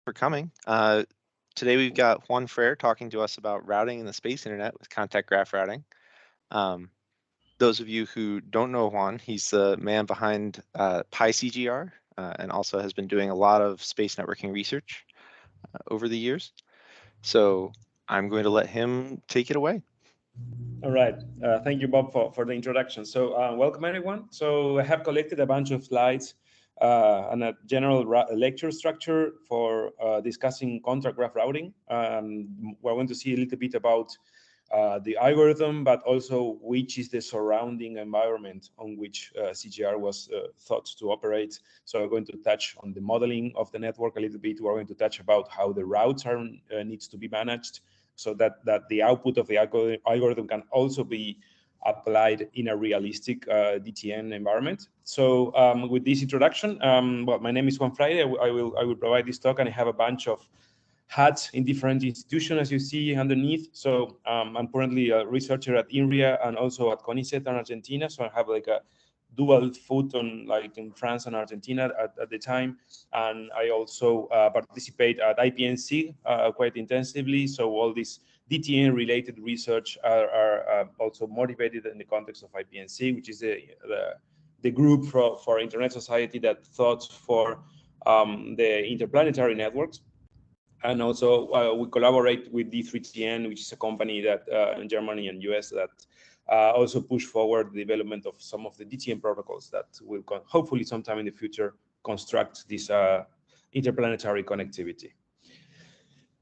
for coming. Today we've got Juan Fraire talking to us about routing in the space internet with contact graph routing. Those of you who don't know Juan, he's the man behind PyCGR and also has been doing a lot of space networking research over the years. So I'm going to let him take it away. All right. Thank you, Bob, for the introduction. So welcome, everyone. So I have collected a bunch of slides and a general lecture structure for discussing contract graph routing. We're going to see a little bit about the algorithm, but also which is the surrounding environment on which CGR was thought to operate. So we're going to touch on the modeling of the network a little bit. We're going to touch about how the routes needs to be managed, so that the output of the algorithm can also be applied in a realistic DTN environment. So with this introduction, well, my name is Juan Fraire. I will provide this talk, and I have a bunch of hats in different institutions, as you see underneath. So I'm currently a researcher at INRIA and also at CONICET in Argentina. So I have like a dual foot on, like, in France and Argentina at the time. And I also participate at IPNC quite intensively. So all this DTN related research are also motivated in the context of IPNC, which is the group for Internet Society that thought for the interplanetary networks. And also we collaborate with D3TN, which is a company that in Germany and US that also push forward the development of some of the DTN protocols that will hopefully sometime in the future construct this interplanetary connectivity.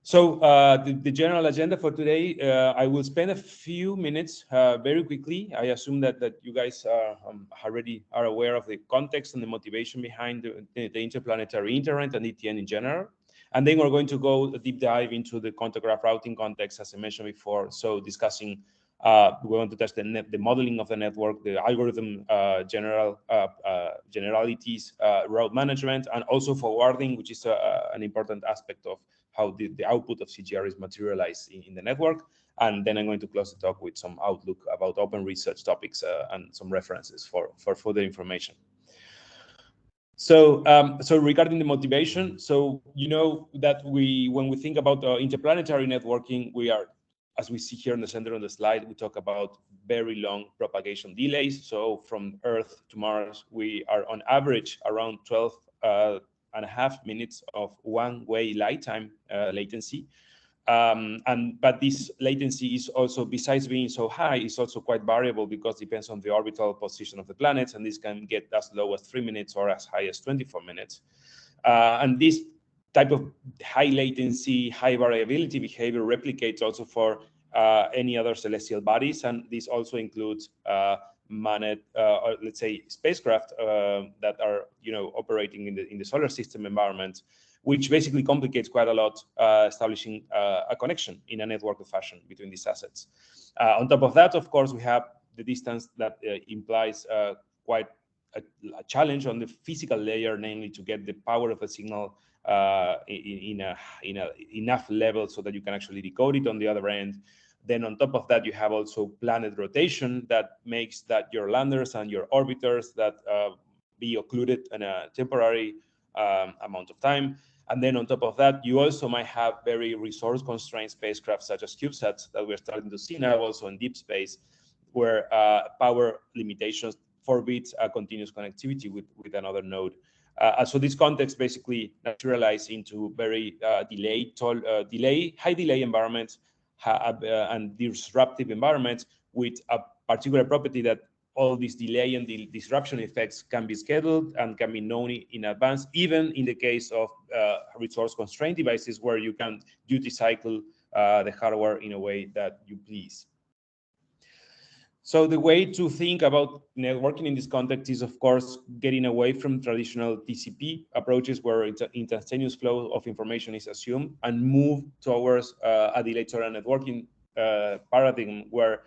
So the general agenda for today, I will spend a few minutes very quickly. I assume that you guys already are aware of the context and the motivation behind the interplanetary internet and DTN in general. And then we're going to go a deep dive into the contact graph routing context, as I mentioned before. So discussing, we're going to touch the modeling of the network, the algorithm generalities, route management, and also forwarding, which is an important aspect of how the output of CGR is materialized in the network. And then I'm going to close the talk with some outlook about open research topics and some references for further information. So, so regarding the motivation, so you know that when we think about interplanetary networking, we are, as we see here in the center of the slide, we talk about very long propagation delays. So from Earth to Mars, we are on average around 12.5 minutes of one-way light time latency. But this latency is also, besides being so high, is also quite variable because it depends on the orbital position of the planets, and this can get as low as 3 minutes or as high as 24 minutes. And this type of high latency, high variability behavior replicates also for any other celestial bodies, and this also includes manned, or let's say, spacecraft that are operating in the solar system environment, which basically complicates quite a lot establishing a connection in a network fashion between these assets. On top of that, of course, we have the distance that implies quite a challenge on the physical layer, namely to get the power of a signal in enough level so that you can actually decode it on the other end. Then on top of that, you have also planet rotation that makes that your landers and your orbiters that be occluded in a temporary amount of time. And then on top of that, you also might have very resource-constrained spacecraft such as CubeSats that we're starting to see now also in deep space, where power limitations forbids continuous connectivity with another node. So this context basically naturalizes into very high delay environments and disruptive environments with a particular property that all this delay and the disruption effects can be scheduled and can be known in advance, even in the case of resource-constrained devices where you can duty cycle the hardware in a way that you please. So the way to think about networking in this context is, of course, getting away from traditional TCP approaches where instantaneous flow of information is assumed and move towards a delayed serial networking paradigm where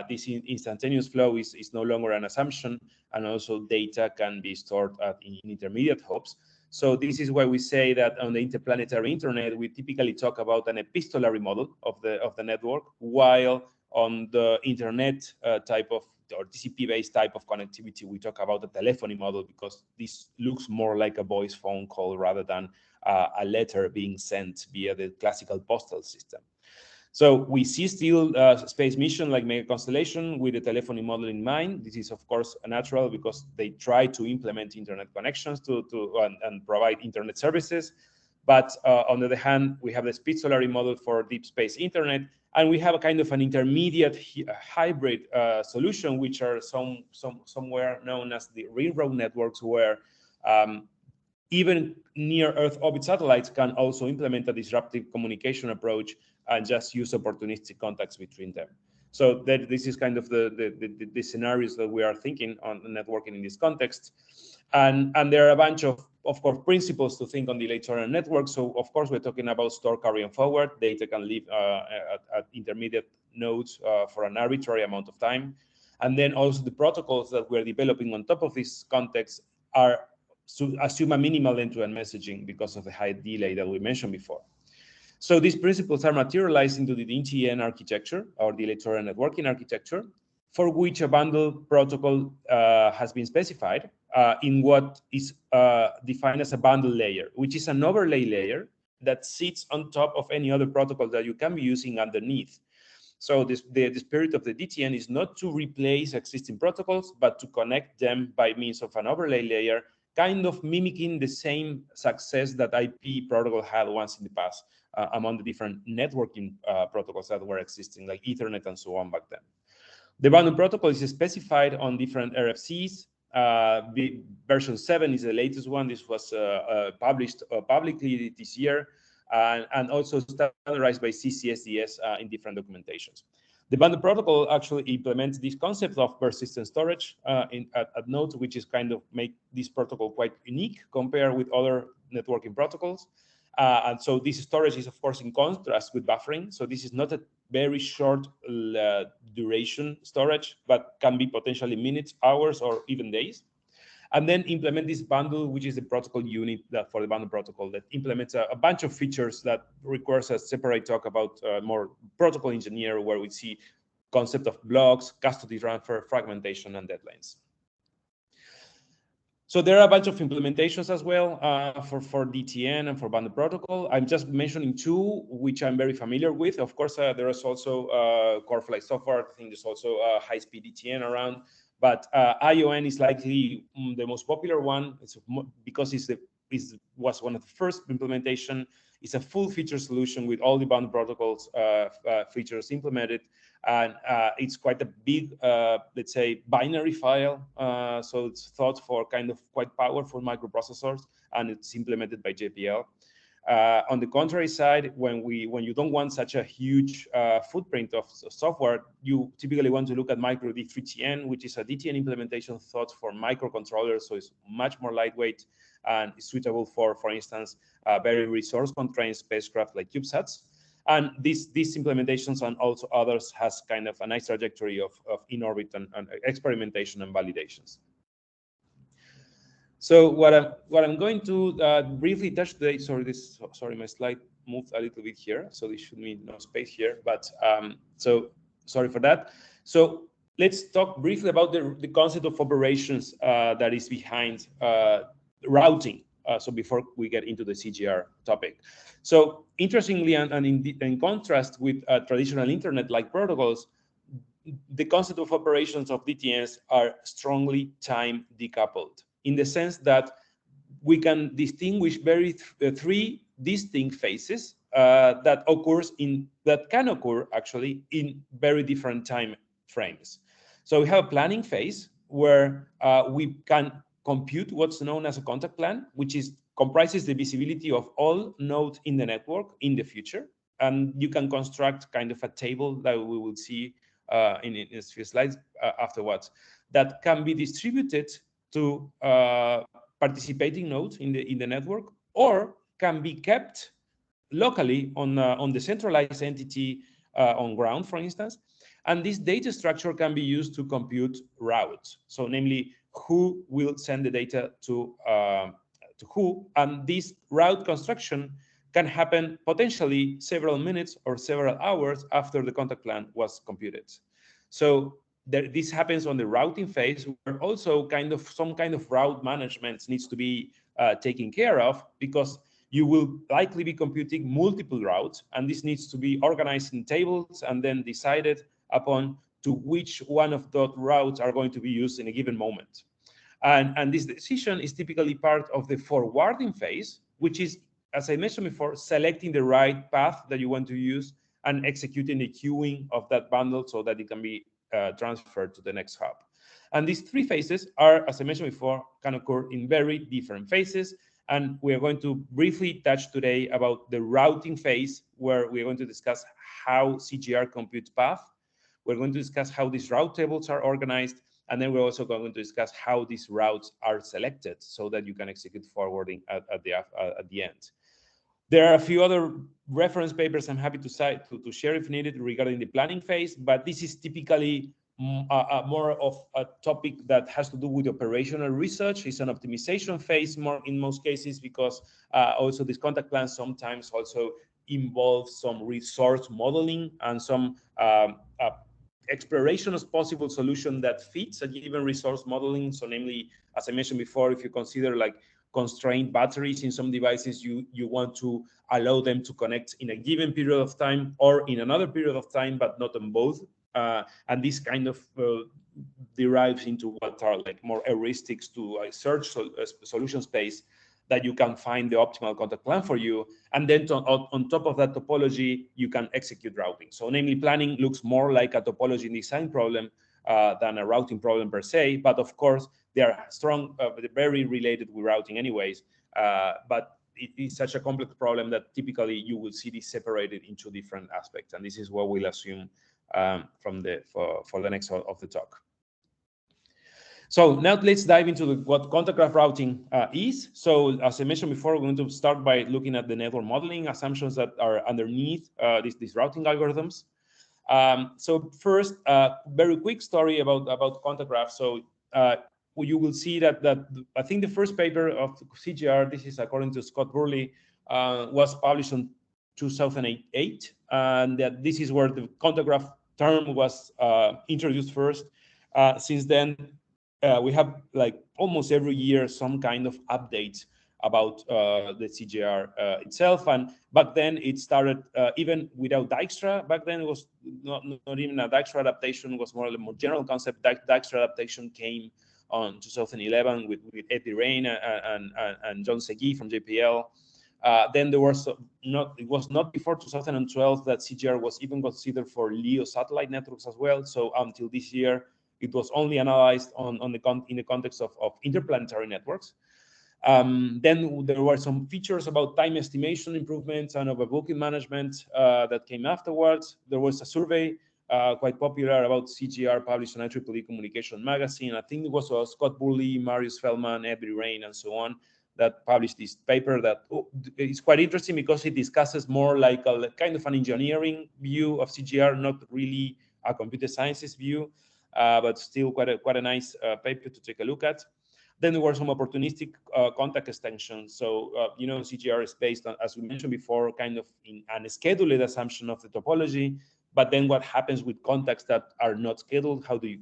this instantaneous flow is no longer an assumption, and also data can be stored in intermediate hops. So this is why we say that on the interplanetary internet, we typically talk about an epistolary model of the network, while on the internet type of or TCP-based type of connectivity, we talk about the telephony model, because this looks more like a voice phone call rather than a letter being sent via the classical postal system. So we see still space mission like Mega Constellation with the telephony model in mind. This is, of course, natural because they try to implement internet connections and provide internet services. But on the other hand, we have the speed Solari model for deep space internet, and we have a kind of an intermediate hybrid solution, which are somewhere known as the railroad networks, where even near Earth orbit satellites can also implement a disruptive communication approach and just use opportunistic contacts between them. So this is kind of the scenarios that we are thinking on networking in this context. And there are a bunch of course, principles to think on the electoral network. So, of course, we're talking about store, carry, and forward. Data can live at intermediate nodes for an arbitrary amount of time. And then also the protocols that we're developing on top of this context are assume a minimal end-to-end messaging because of the high delay that we mentioned before. So these principles are materialized into the NTN architecture, or the electoral networking architecture, for which a bundle protocol has been specified in what is defined as a bundle layer, which is an overlay layer that sits on top of any other protocol that you can be using underneath. So the spirit of the DTN is not to replace existing protocols, but to connect them by means of an overlay layer, kind of mimicking the same success that IP protocol had once in the past among the different networking protocols that were existing, like Ethernet and so on back then. The bundle protocol is specified on different RFCs. The version 7 is the latest one. This was published publicly this year, and also standardized by CCSDS in different documentations. The bundle protocol actually implements this concept of persistent storage at nodes, which is kind of make this protocol quite unique compared with other networking protocols. And so this storage is, of course, in contrast with buffering. So this is not a very short duration storage, but can be potentially minutes, hours, or even days. And then implement this bundle, which is the protocol unit for the bundle protocol that implements a bunch of features that requires a separate talk about more protocol engineer, where we see concept of blocks, custody transfer, fragmentation, and deadlines. So there are a bunch of implementations as well for DTN and for bundle protocol. I'm just mentioning two, which I'm very familiar with. Of course, there is also CoreFlight software. I think there's also high-speed DTN around. But ION is likely the most popular one. It's because it was one of the first implementation. It's a full feature solution with all the bundle protocols features implemented. And it's quite a big, let's say, binary file. So it's thought for kind of quite powerful microprocessors, and it's implemented by JPL. On the contrary side, when you don't want such a huge footprint of software, you typically want to look at micro D3TN, which is a DTN implementation thought for microcontrollers. So it's much more lightweight and is suitable for instance, very resource-constrained spacecraft like CubeSats. And these implementations and also others has kind of a nice trajectory of in-orbit and experimentation and validations. So what I'm going to briefly touch today. Sorry, my slide moved a little bit here, so there should be no space here. But so sorry for that. So let's talk briefly about the concept of operations that is behind routing. So before we get into the CGR topic. So interestingly, and in contrast with traditional internet-like protocols, the concept of operations of DTNs are strongly time decoupled, in the sense that we can distinguish three distinct phases that can occur actually in very different time frames. So we have a planning phase where we can compute what's known as a contact plan, which comprises the visibility of all nodes in the network in the future. And you can construct kind of a table that we will see in a few slides afterwards, that can be distributed to participating nodes in the network, or can be kept locally on the centralized entity on ground, for instance. And this data structure can be used to compute routes. So namely, who will send the data to who, and this route construction can happen potentially several minutes or several hours after the contact plan was computed. So this happens on the routing phase, where also some kind of route management needs to be taken care of, because you will likely be computing multiple routes, and this needs to be organized in tables and then decided upon to which one of those routes are going to be used in a given moment. And this decision is typically part of the forwarding phase, which is, as I mentioned before, selecting the right path that you want to use and executing the queuing of that bundle so that it can be transferred to the next hub. And these three phases are, as I mentioned before, can occur in very different phases. And we are going to briefly touch today about the routing phase, where we're going to discuss how CGR computes path. We're going to discuss how these route tables are organized. And then we're also going to discuss how these routes are selected so that you can execute forwarding at the end. There are a few other reference papers I'm happy to share if needed regarding the planning phase, but this is typically more of a topic that has to do with operational research. It's an optimization phase more in most cases, because also these contact plans sometimes also involve some resource modeling and some exploration of possible solution that fits a given resource modeling. So namely, as I mentioned before, if you consider like constrained batteries in some devices, you want to allow them to connect in a given period of time or in another period of time, but not on both. And this kind of derives into what are like more heuristics to a search solution space that you can find the optimal contact plan for you. And then on top of that topology, you can execute routing. So namely, planning looks more like a topology design problem than a routing problem per se. But of course, they are strong, very related with routing anyways. But it is such a complex problem that typically you will see this separated into different aspects. And this is what we'll assume for the next of the talk. So now let's dive into what contact graph routing is. So as I mentioned before, we're going to start by looking at the network modeling assumptions that are underneath these routing algorithms. So first, very quick story about contact graph. So you will see that I think the first paper of CGR, this is according to Scott Burleigh, was published in 2008, and that this is where the contact graph term was introduced first. Since then, we have like almost every year some kind of updates about the CGR itself. And back then it started even without Dijkstra. Back then it was not even a Dijkstra adaptation. It was more a more general concept. Dijkstra adaptation came on 2011 with Eddie Rain and John Segui from JPL. Then there was it was not before 2012 that CGR was even considered for LEO satellite networks as well. So until this year, it was only analyzed in the context of interplanetary networks. Then there were some features about time estimation improvements and overbooking management that came afterwards. There was a survey quite popular about CGR published in IEEE Communication Magazine. I think it was Scott Burleigh, Marius Feldman, Eddie Rain, and so on, that published this paper that is quite interesting because it discusses more like a kind of an engineering view of CGR, not really a computer sciences view. But still quite a nice paper to take a look at. Then there were some opportunistic contact extensions. So, CGR is based on, as we mentioned before, kind of in a scheduled assumption of the topology. But then what happens with contacts that are not scheduled? How do you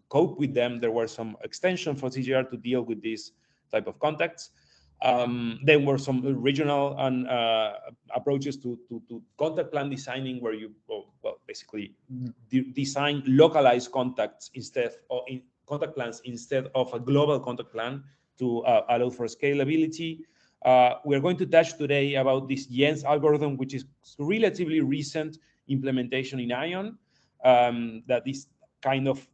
cope with them? There were some extensions for CGR to deal with this type of contacts. Then were some regional and approaches to contact plan designing, where you basically design localized contacts contact plans instead of a global contact plan to allow for scalability. We're going to touch today about this Jens algorithm, which is relatively recent implementation in ION, that is kind of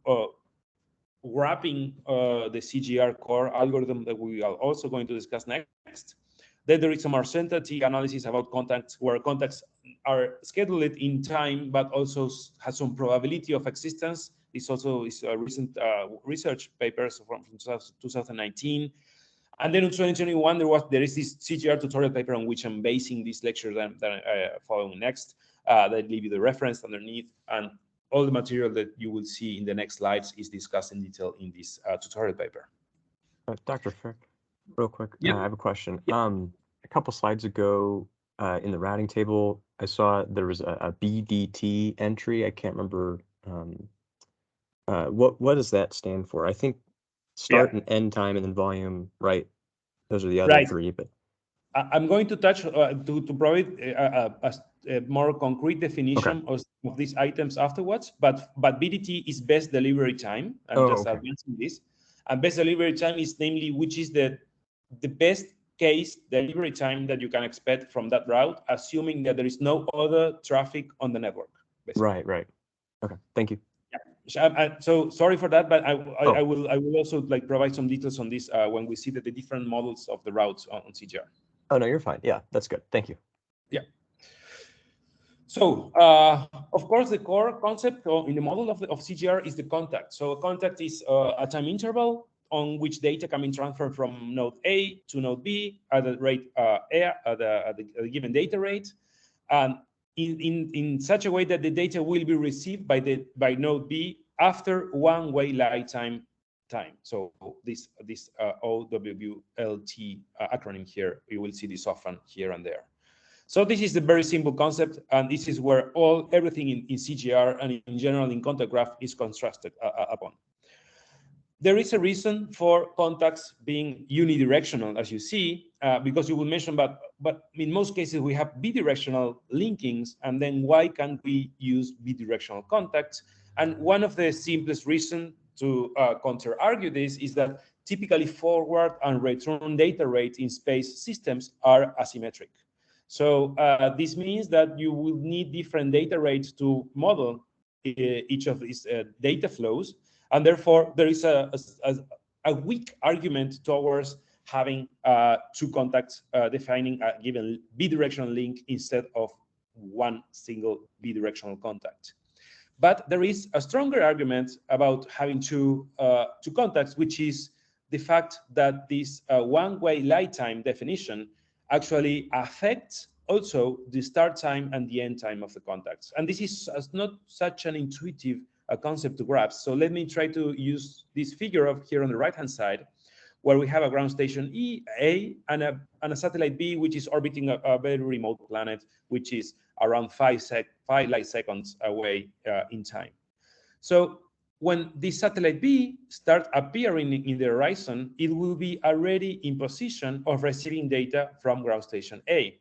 wrapping the CGR core algorithm that we are also going to discuss next. Then there is some uncertainty analysis about contacts, where contacts are scheduled in time, but also has some probability of existence. This also is a recent research papers from 2019. And then in 2021, there is this CGR tutorial paper on which I'm basing this lecture that I'm following next. That leave you the reference underneath, and all the material that you will see in the next slides is discussed in detail in this tutorial paper. Dr. Fraire, real quick, Yep. I have a question. Yep. A couple slides ago in the routing table, I saw there was a BDT entry. I can't remember What does that stand for? I think start Yeah. and end time and then volume, right? Those are the other Right. three, but I'm going to touch to provide a more concrete definition of these items afterwards. But BDT is best delivery time. I'm just advancing this. And best delivery time is namely which is the best case delivery time that you can expect from that route, assuming that there is no other traffic on the network. Basically. right. Okay, thank you. So sorry for that, but I will also like provide some details on this when we see the different models of the routes on CGR. Oh no, you're fine. Yeah, that's good. Thank you. Yeah. So of course, the core concept in the model of CGR is the contact. So a contact is a time interval on which data can be transferred from node A to node B at the rate at the given data rate, and in such a way that the data will be received by node B after one-way lifetime time. So this OWLT acronym here, you will see this often here and there. So this is the very simple concept, and this is where everything in CGR and in general in contact graph is constructed upon. There is a reason for contacts being unidirectional, as you see, because you will mention, but in most cases we have bidirectional linkings, and then why can't we use bidirectional contacts? And one of the simplest reasons to counter-argue this is that typically forward and return data rates in space systems are asymmetric. So this means that you will need different data rates to model each of these data flows. And therefore, there is a weak argument towards having two contacts defining a given bidirectional link instead of one single bidirectional contact. But there is a stronger argument about having two contacts, which is the fact that this one-way lifetime definition actually affects also the start time and the end time of the contacts. And this is not such an intuitive concept to grasp. So let me try to use this figure of here on the right-hand side, where we have a ground station A and a satellite B, which is orbiting a very remote planet, which is around 5 light seconds away in time. So when this satellite B starts appearing in the horizon, it will be already in position of receiving data from ground station A.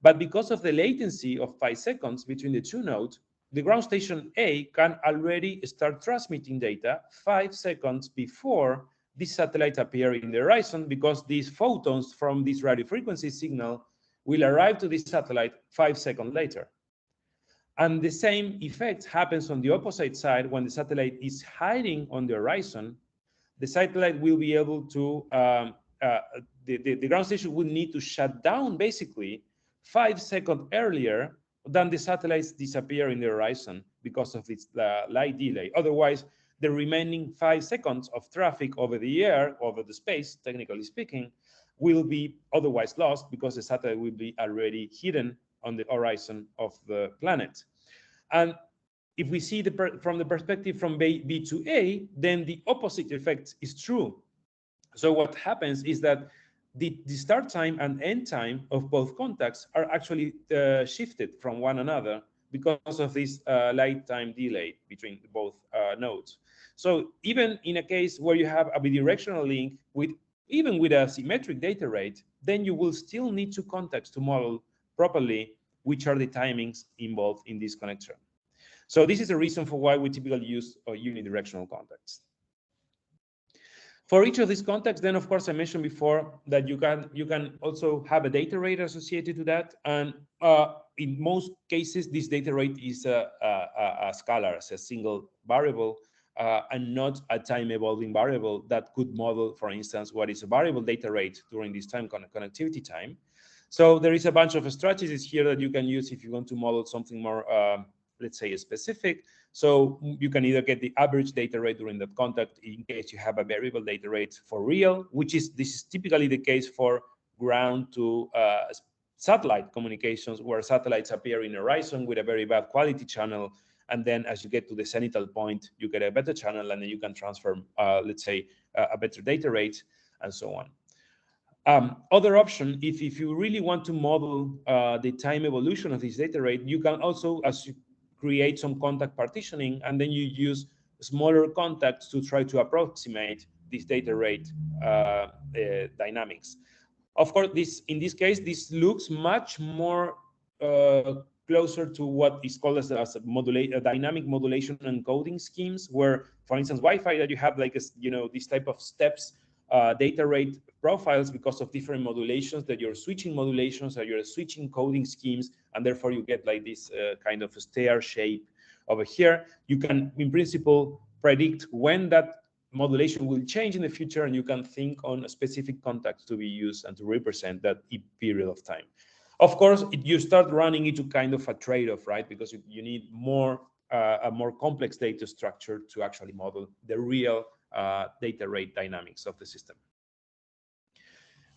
But because of the latency of 5 seconds between the two nodes, the ground station A can already start transmitting data 5 seconds before this satellite appears in the horizon, because these photons from this radio frequency signal will arrive to this satellite 5 seconds later. And the same effect happens on the opposite side. When the satellite is hiding on the horizon, the satellite will be able to, the ground station will need to shut down basically 5 seconds earlier than the satellites disappear in the horizon because of this light delay. Otherwise, the remaining 5 seconds of traffic over the air, over the space, technically speaking, will be otherwise lost because the satellite will be already hidden on the horizon of the planet. And if we see from the perspective from B to A, then the opposite effect is true. So what happens is that the start time and end time of both contacts are actually shifted from one another because of this light time delay between both nodes. So even in a case where you have a bidirectional link even with a symmetric data rate, then you will still need two contacts to model properly which are the timings involved in this connection. So this is the reason for why we typically use unidirectional contacts. For each of these contacts, then of course I mentioned before that you can also have a data rate associated to that, and in most cases this data rate is a scalar, as a single variable, and not a time evolving variable that could model, for instance, what is a variable data rate during this time connectivity time. So there is a bunch of strategies here that you can use if you want to model something more, let's say, specific. So you can either get the average data rate during that contact in case you have a variable data rate for real, this is typically the case for ground to satellite communications, where satellites appear in the horizon with a very bad quality channel. And then as you get to the zenithal point, you get a better channel, and then you can transfer, let's say, a better data rate, and so on. Other option, if you really want to model the time evolution of this data rate, you can also, as you create some contact partitioning, and then you use smaller contacts to try to approximate this data rate dynamics. Of course, in this case, this looks much more closer to what is called as a dynamic modulation encoding schemes, where, for instance, Wi-Fi, that you have like this type of steps data rate profiles because of different modulations, that you're switching modulations, or you're switching coding schemes, and therefore you get like this kind of stair shape over here. You can, in principle, predict when that modulation will change in the future, and you can think on a specific contact to be used and to represent that period of time. Of course, you start running into kind of a trade-off, right? Because you need a more complex data structure to actually model the real data rate dynamics of the system.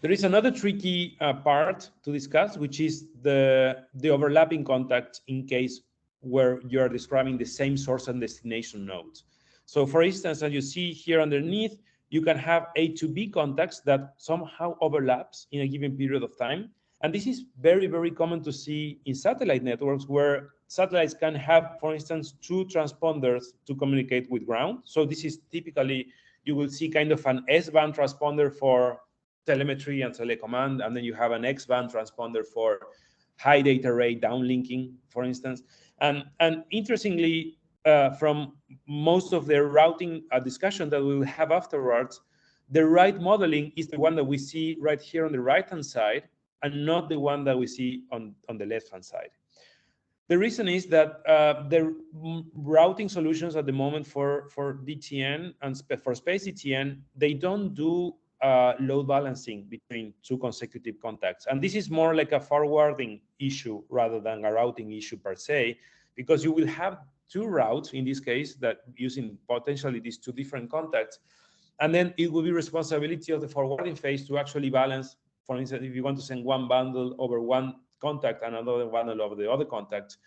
There is another tricky part to discuss, which is the overlapping contacts in case where you are describing the same source and destination nodes. So for instance, as you see here underneath, you can have A to B contacts that somehow overlaps in a given period of time. And this is very, very common to see in satellite networks, where satellites can have, for instance, 2 transponders to communicate with ground. So this is typically, you will see kind of an S-band transponder for telemetry and telecommand, and then you have an X-band transponder for high data rate downlinking, for instance. And interestingly, from most of the routing discussion that we will have afterwards, the right modeling is the one that we see right here on the right-hand side, and not the one that we see on the left-hand side. The reason is that the routing solutions at the moment for DTN and for space DTN, they don't do load balancing between 2 consecutive contacts. And this is more like a forwarding issue rather than a routing issue per se, because you will have 2 routes in this case that using potentially these 2 different contacts. And then it will be responsibility of the forwarding phase to actually balance. For instance, if you want to send one bundle over one contact and another bundle over the other contact.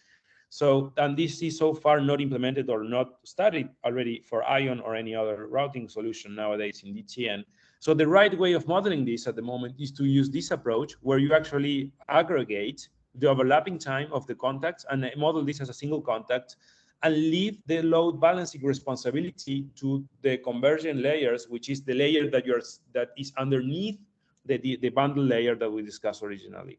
So, and this is so far not implemented or not studied already for ION or any other routing solution nowadays in DTN. So the right way of modeling this at the moment is to use this approach, where you actually aggregate the overlapping time of the contacts and model this as a single contact, and leave the load balancing responsibility to the conversion layers, which is the layer that is underneath the bundle layer that we discussed originally.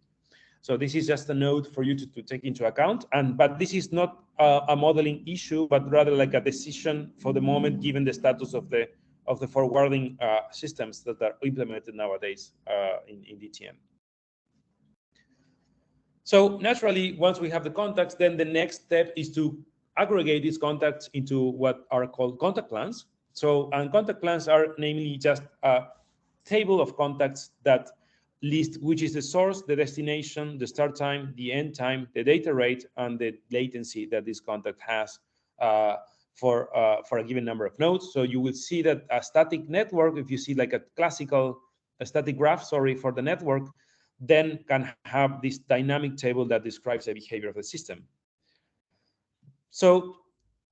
So this is just a note for you to take into account. But this is not a modeling issue, but rather like a decision for the moment, given the status of the forwarding systems that are implemented nowadays in DTN. So naturally, once we have the contacts, then the next step is to aggregate these contacts into what are called contact plans. So, and contact plans are namely just a table of contacts that list which is the source, the destination, the start time, the end time, the data rate, and the latency that this contact has for a given number of nodes. So you will see that a static network, if you see like a static graph, for the network, then can have this dynamic table that describes the behavior of the system. So,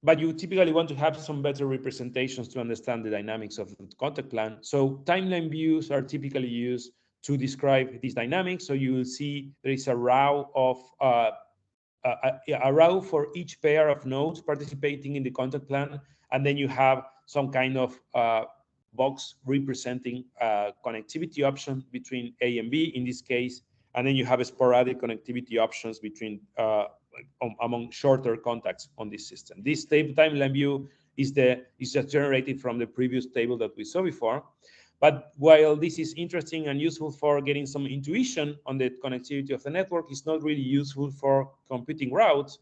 but you typically want to have some better representations to understand the dynamics of the contact plan. So timeline views are typically used to describe these dynamics. So you will see there is a row of a row for each pair of nodes participating in the contact plan, and then you have some kind of box representing connectivity option between A and B in this case, and then you have sporadic connectivity options between among shorter contacts on this system. This timeline view is just generated from the previous table that we saw before. But while this is interesting and useful for getting some intuition on the connectivity of the network, it's not really useful for computing routes.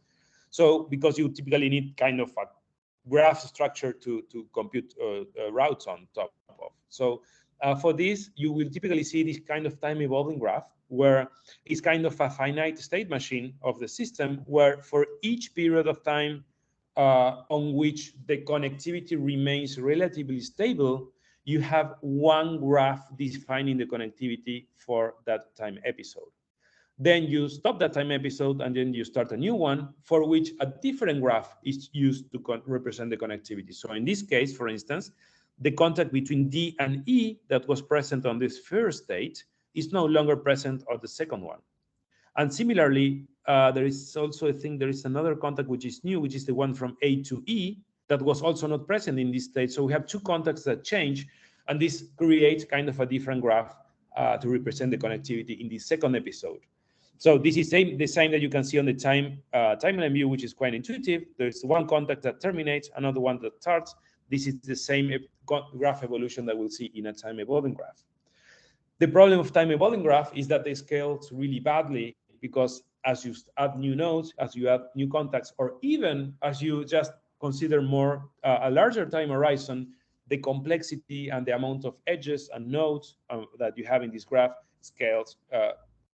So because you typically need kind of a graph structure to compute routes on top of. So for this, you will typically see this kind of time evolving graph, where it's kind of a finite state machine of the system, where for each period of time on which the connectivity remains relatively stable, you have one graph defining the connectivity for that time episode. Then you stop that time episode, and then you start a new one for which a different graph is used to represent the connectivity. So in this case, for instance, the contact between D and E that was present on this first state is no longer present on the second one. And similarly, there is also, I think there is another contact which is new, which is the one from A to E, that was also not present in this state. So we have two contacts that change, and this creates kind of a different graph to represent the connectivity in the second episode. So this is the same that you can see on the timeline view, which is quite intuitive. There's one contact that terminates, another one that starts. This is the same graph evolution that we'll see in a time evolving graph. The problem of time evolving graph is that they scale really badly, because as you add new nodes, as you add new contacts, or even as you just consider more a larger time horizon, the complexity and the amount of edges and nodes that you have in this graph scales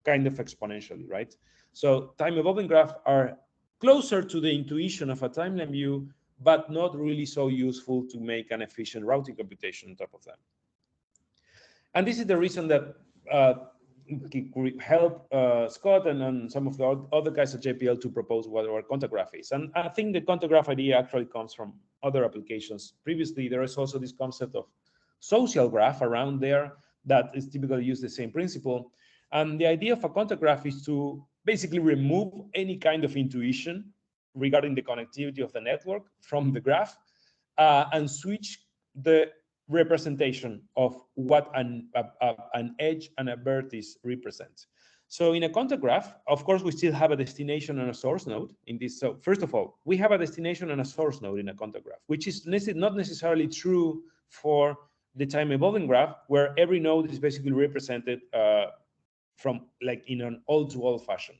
kind of exponentially, right? So time evolving graphs are closer to the intuition of a timeline view, but not really so useful to make an efficient routing computation on top of them. And this is the reason that helped Scott and some of the other guys at JPL to propose what our contact graph is. And I think the contact graph idea actually comes from other applications. Previously, there is also this concept of social graph around there that is typically used the same principle. And the idea of a contact graph is to basically remove any kind of intuition regarding the connectivity of the network from the graph and switch the representation of what an edge and a vertex represent. So in a contact graph, of course, we still have a destination and a source node in this. So first of all, we have a destination and a source node in a contact graph, which is not necessarily true for the time evolving graph, where every node is basically represented from like in an all-to-all fashion.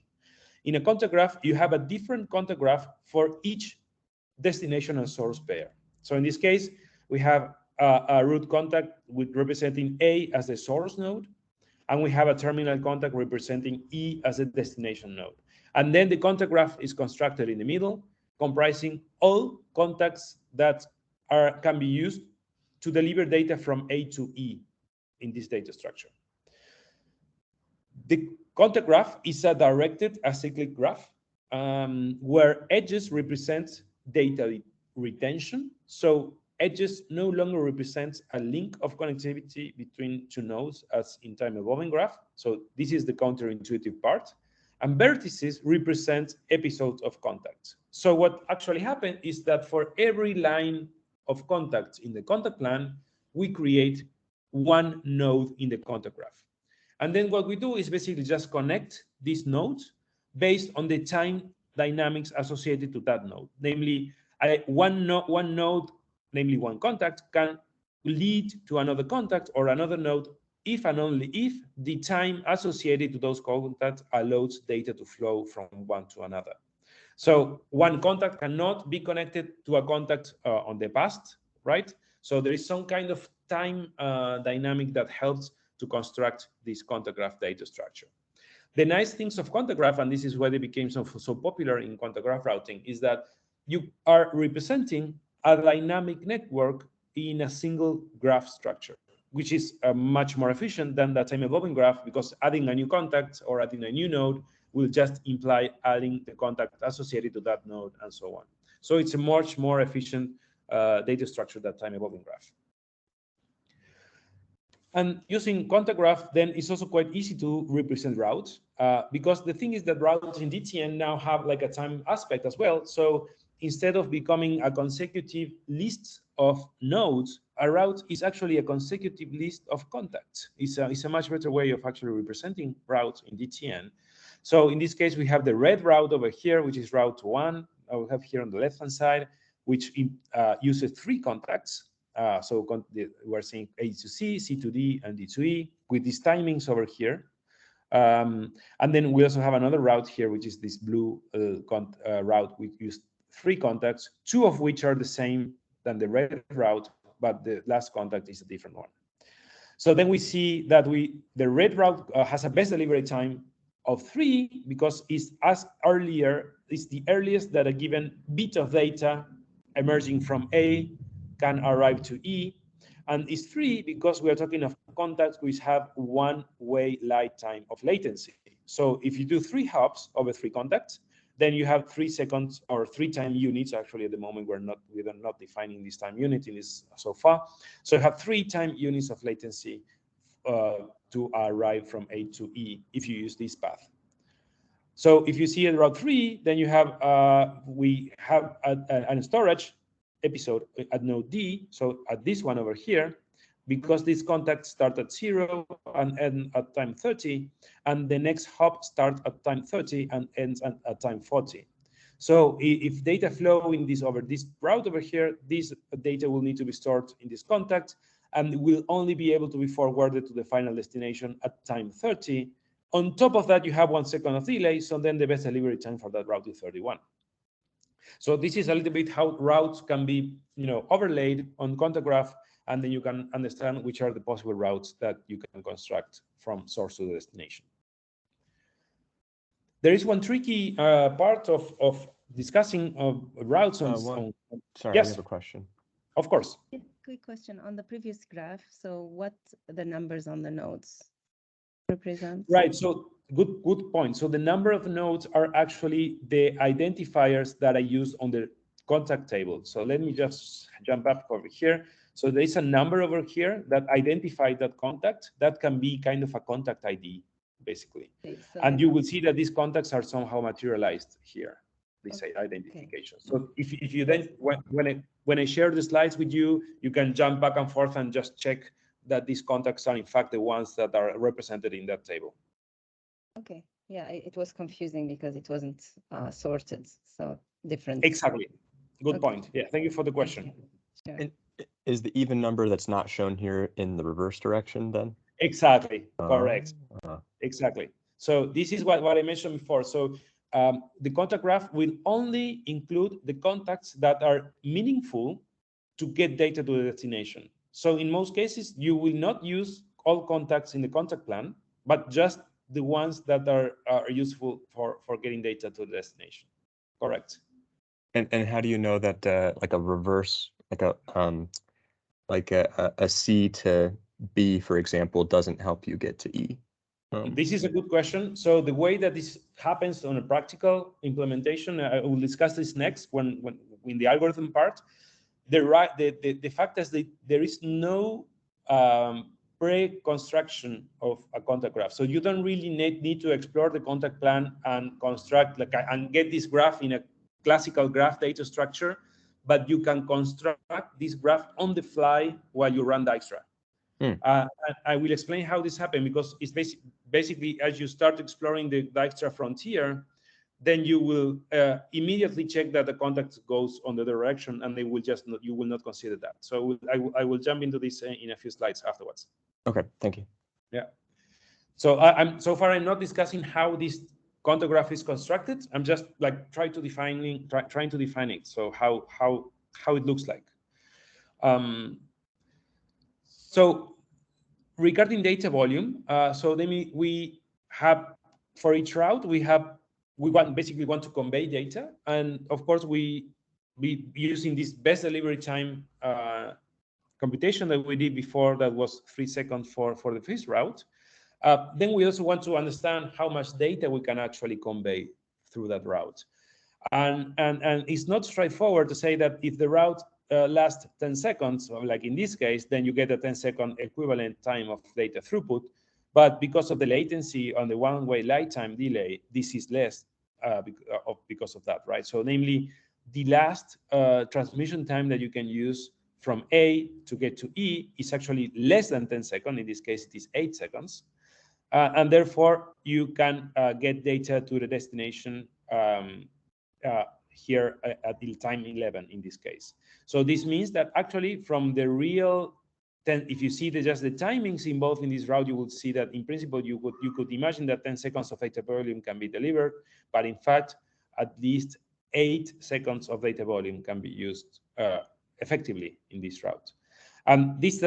In a contact graph, you have a different contact graph for each destination and source pair. So in this case, we have a root contact with representing A as the source node, and we have a terminal contact representing E as a destination node. And then the contact graph is constructed in the middle, comprising all contacts that can be used to deliver data from A to E in this data structure. The contact graph is a directed acyclic graph where edges represent data retention. So edges no longer represent a link of connectivity between two nodes as in time evolving graph. So this is the counterintuitive part. And vertices represent episodes of contact. So what actually happened is that for every line of contact in the contact plan, we create one node in the contact graph. And then what we do is basically just connect these nodes based on the time dynamics associated to that node. Namely, one node, namely one contact, can lead to another contact or another node if and only if the time associated to those contacts allows data to flow from one to another. So one contact cannot be connected to a contact on the past, right? So there is some kind of time dynamic that helps to construct this contact graph data structure. The nice things of contact graph, and this is why they became so popular in contact graph routing, is that you are representing a dynamic network in a single graph structure, which is much more efficient than the time evolving graph, because adding a new contact or adding a new node will just imply adding the contact associated to that node and so on. So it's a much more efficient data structure than time evolving graph. And using contact graph, then it's also quite easy to represent routes because the thing is that routes in DTN now have like a time aspect as well. So instead of becoming a consecutive list of nodes, a route is actually a consecutive list of contacts. It's a much better way of actually representing routes in DTN. So in this case, we have the red route over here, which is route 1. I will have here on the left-hand side, which uses 3 contacts. So we're seeing A to C, C to D, and D to E with these timings over here. And then we also have another route here, which is this blue route. We use 3 contacts, 2 of which are the same than the red route, but the last contact is a different one. So then we see that the red route has a best delivery time of 3 because it's the earliest that a given bit of data emerging from A can arrive to E, and it's 3 because we are talking of contacts which have one-way light time of latency. So if you do 3 hops over 3 contacts, then you have 3 seconds or 3 time units. Actually, at the moment, we're not defining this time unit in this so far. So you have 3 time units of latency to arrive from A to E if you use this path. So if you see at route 3, then you have we have a storage episode at node D, so at this one over here, because these contacts start at 0 and end at time 30, and the next hop starts at time 30 and ends at time 40. So if data flow in this over this route over here, this data will need to be stored in this contact and will only be able to be forwarded to the final destination at time 30. On top of that, you have 1 second of delay, so then the best delivery time for that route is 31. So this is a little bit how routes can be, overlaid on contact graph, and then you can understand which are the possible routes that you can construct from source to the destination. There is one tricky part of discussing routes on. Sorry, yes, I have a question. Of course. Quick question on the previous graph. So what the numbers on the nodes represent? Right. So good point. So the number of nodes are actually the identifiers that I use on the contact table. So let me just jump up over here. So there is a number over here that identify that contact. That can be kind of a contact ID, basically. Okay, so and you will see that these contacts are somehow materialized here, this identification. Okay. So if you then, when I share the slides with you, you can jump back and forth and just check that these contacts are in fact the ones that are represented in that table. Okay, yeah, it was confusing because it wasn't sorted, so different. Exactly, good point. Yeah, thank you for the question. Sure. And is the even number that's not shown here in the reverse direction then? Exactly, correct. Exactly. So this is what I mentioned before. So the contact graph will only include the contacts that are meaningful to get data to the destination. So in most cases, you will not use all contacts in the contact plan, but just the ones that are useful for getting data to the destination. Correct. And how do you know that like a reverse, like a C to B, for example, doesn't help you get to E? This is a good question. So the way that this happens on a practical implementation, I will discuss this next when in the algorithm part. The fact is that there is no pre-construction of a contact graph. So you don't really need to explore the contact plan and construct and get this graph in a classical graph data structure, but you can construct this graph on the fly while you run Dijkstra. I will explain how this happened, because it's basically as you start exploring the Dijkstra frontier, then you will immediately check that the contact goes on the direction, and you will not consider that. So I will jump into this in a few slides afterwards. Okay, thank you. Yeah. So so far I'm not discussing how this contact graph is constructed. I'm just like trying to define it. So how it looks like. So regarding data volume, so we have for each route we basically want to convey data, and of course we using this best delivery time computation that we did before, that was 3 seconds for the first route. Then we also want to understand how much data we can actually convey through that route, and it's not straightforward to say that if the route lasts 10 seconds, like in this case, then you get a 10-second equivalent time of data throughput. But because of the latency on the one-way light time delay, this is less because of that, right? So namely, the last transmission time that you can use from A to get to E is actually less than 10 seconds. In this case, it is 8 seconds. And therefore, you can get data to the destination here at the time 11 in this case. So this means that actually from the real if you see just the timings involved in this route, you will see that in principle you could imagine that 10 seconds of data volume can be delivered, but in fact at least 8 seconds of data volume can be used effectively in this route. And this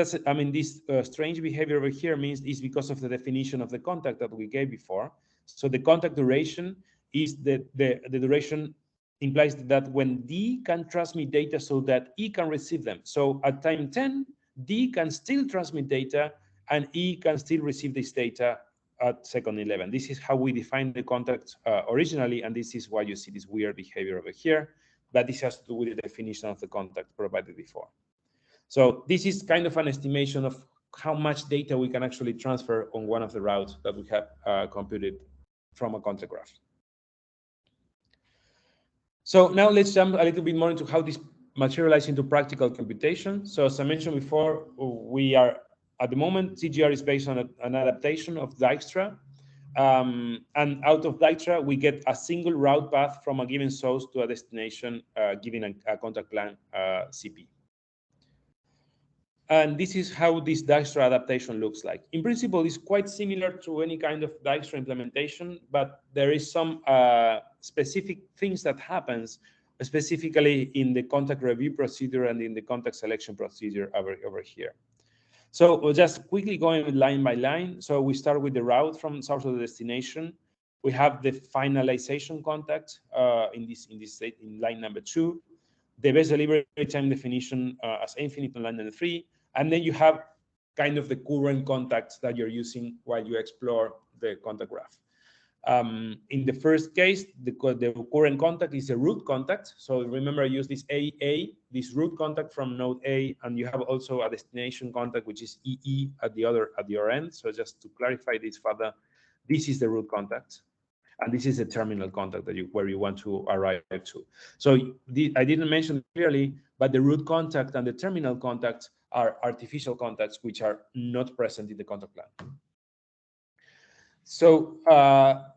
strange behavior over here means is because of the definition of the contact that we gave before. So the contact duration is the duration implies that when D can transmit data so that E can receive them. So at time 10, D can still transmit data and E can still receive this data at second 11. This is how we defined the contact originally, and this is why you see this weird behavior over here, but this has to do with the definition of the contact provided before. So this is kind of an estimation of how much data we can actually transfer on one of the routes that we have computed from a contact graph. So now let's jump a little bit more into how this materialize into practical computation. So as I mentioned before, we are, at the moment, CGR is based on an adaptation of Dijkstra. And out of Dijkstra, we get a single route path from a given source to a destination, given a contact plan CP. And this is how this Dijkstra adaptation looks like. In principle, it's quite similar to any kind of Dijkstra implementation, but there is some specific things that happens, specifically in the contact review procedure and in the contact selection procedure over here. So we'll just quickly going line by line. So we start with the route from source to the destination. We have the finalization contact in line number 2, the best delivery time definition as infinite on line number 3, and then you have kind of the current contacts that you're using while you explore the contact graph. In the first case, the current contact is a root contact. So remember, I use this AA, this root contact from node A, and you have also a destination contact, which is EE at the other end. So just to clarify this further, this is the root contact, and this is the terminal contact that where you want to arrive to. So I didn't mention clearly, but the root contact and the terminal contact are artificial contacts which are not present in the contact plan. So,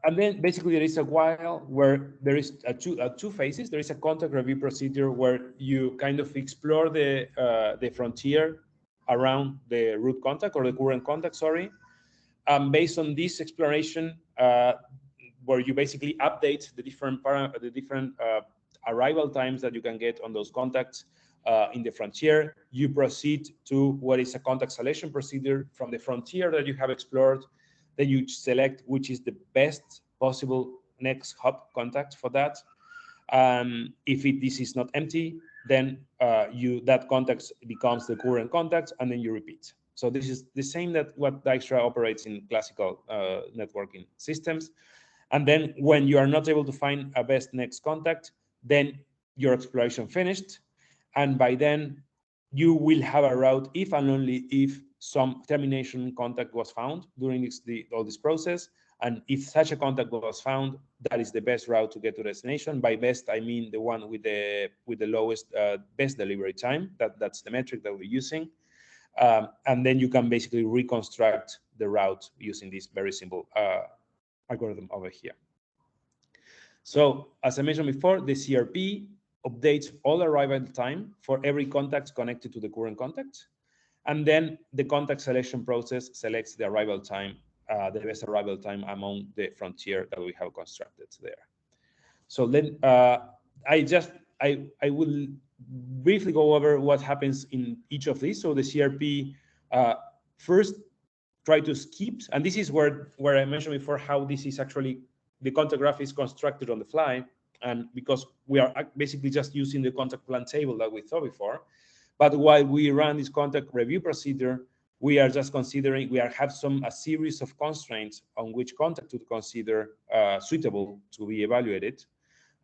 and then basically there is a while where there is two phases. There is a contact review procedure where you kind of explore the frontier around the root contact or the current contact, sorry. Based on this exploration, where you basically update the different arrival times that you can get on those contacts in the frontier, you proceed to what is a contact selection procedure from the frontier that you have explored. Then you select which is the best possible next hop contact for that. If this is not empty, then that contact becomes the current contact, and then you repeat. So this is the same that what Dijkstra operates in classical networking systems. And then when you are not able to find a best next contact, then your exploration finished. And by then you will have a route if and only if some termination contact was found during all this process. And if such a contact was found, that is the best route to get to destination. By best, I mean the one with the lowest best delivery time. That's the metric that we're using. And then you can basically reconstruct the route using this very simple algorithm over here. So as I mentioned before, the CRP updates all arrival time for every contact connected to the current contact. And then the contact selection process selects the arrival time, the best arrival time among the frontier that we have constructed there. So then I will briefly go over what happens in each of these. So the CRP first try to skip, and this is where I mentioned before how this is actually, the contact graph is constructed on the fly, and because we are basically just using the contact plan table that we saw before. But while we run this contact review procedure, we are just considering, have a series of constraints on which contact to consider suitable to be evaluated.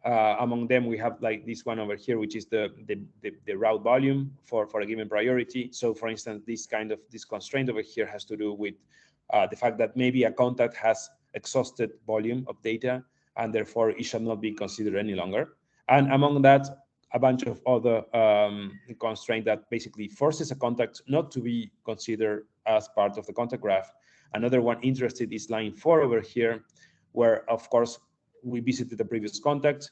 Among them, we have like this one over here, which is the route volume for a given priority. So for instance, this constraint over here has to do with the fact that maybe a contact has exhausted volume of data, and therefore it shall not be considered any longer. And among that, a bunch of other constraints that basically forces a contact not to be considered as part of the contact graph. Another one interested is line 4 over here, where of course we visited the previous contact.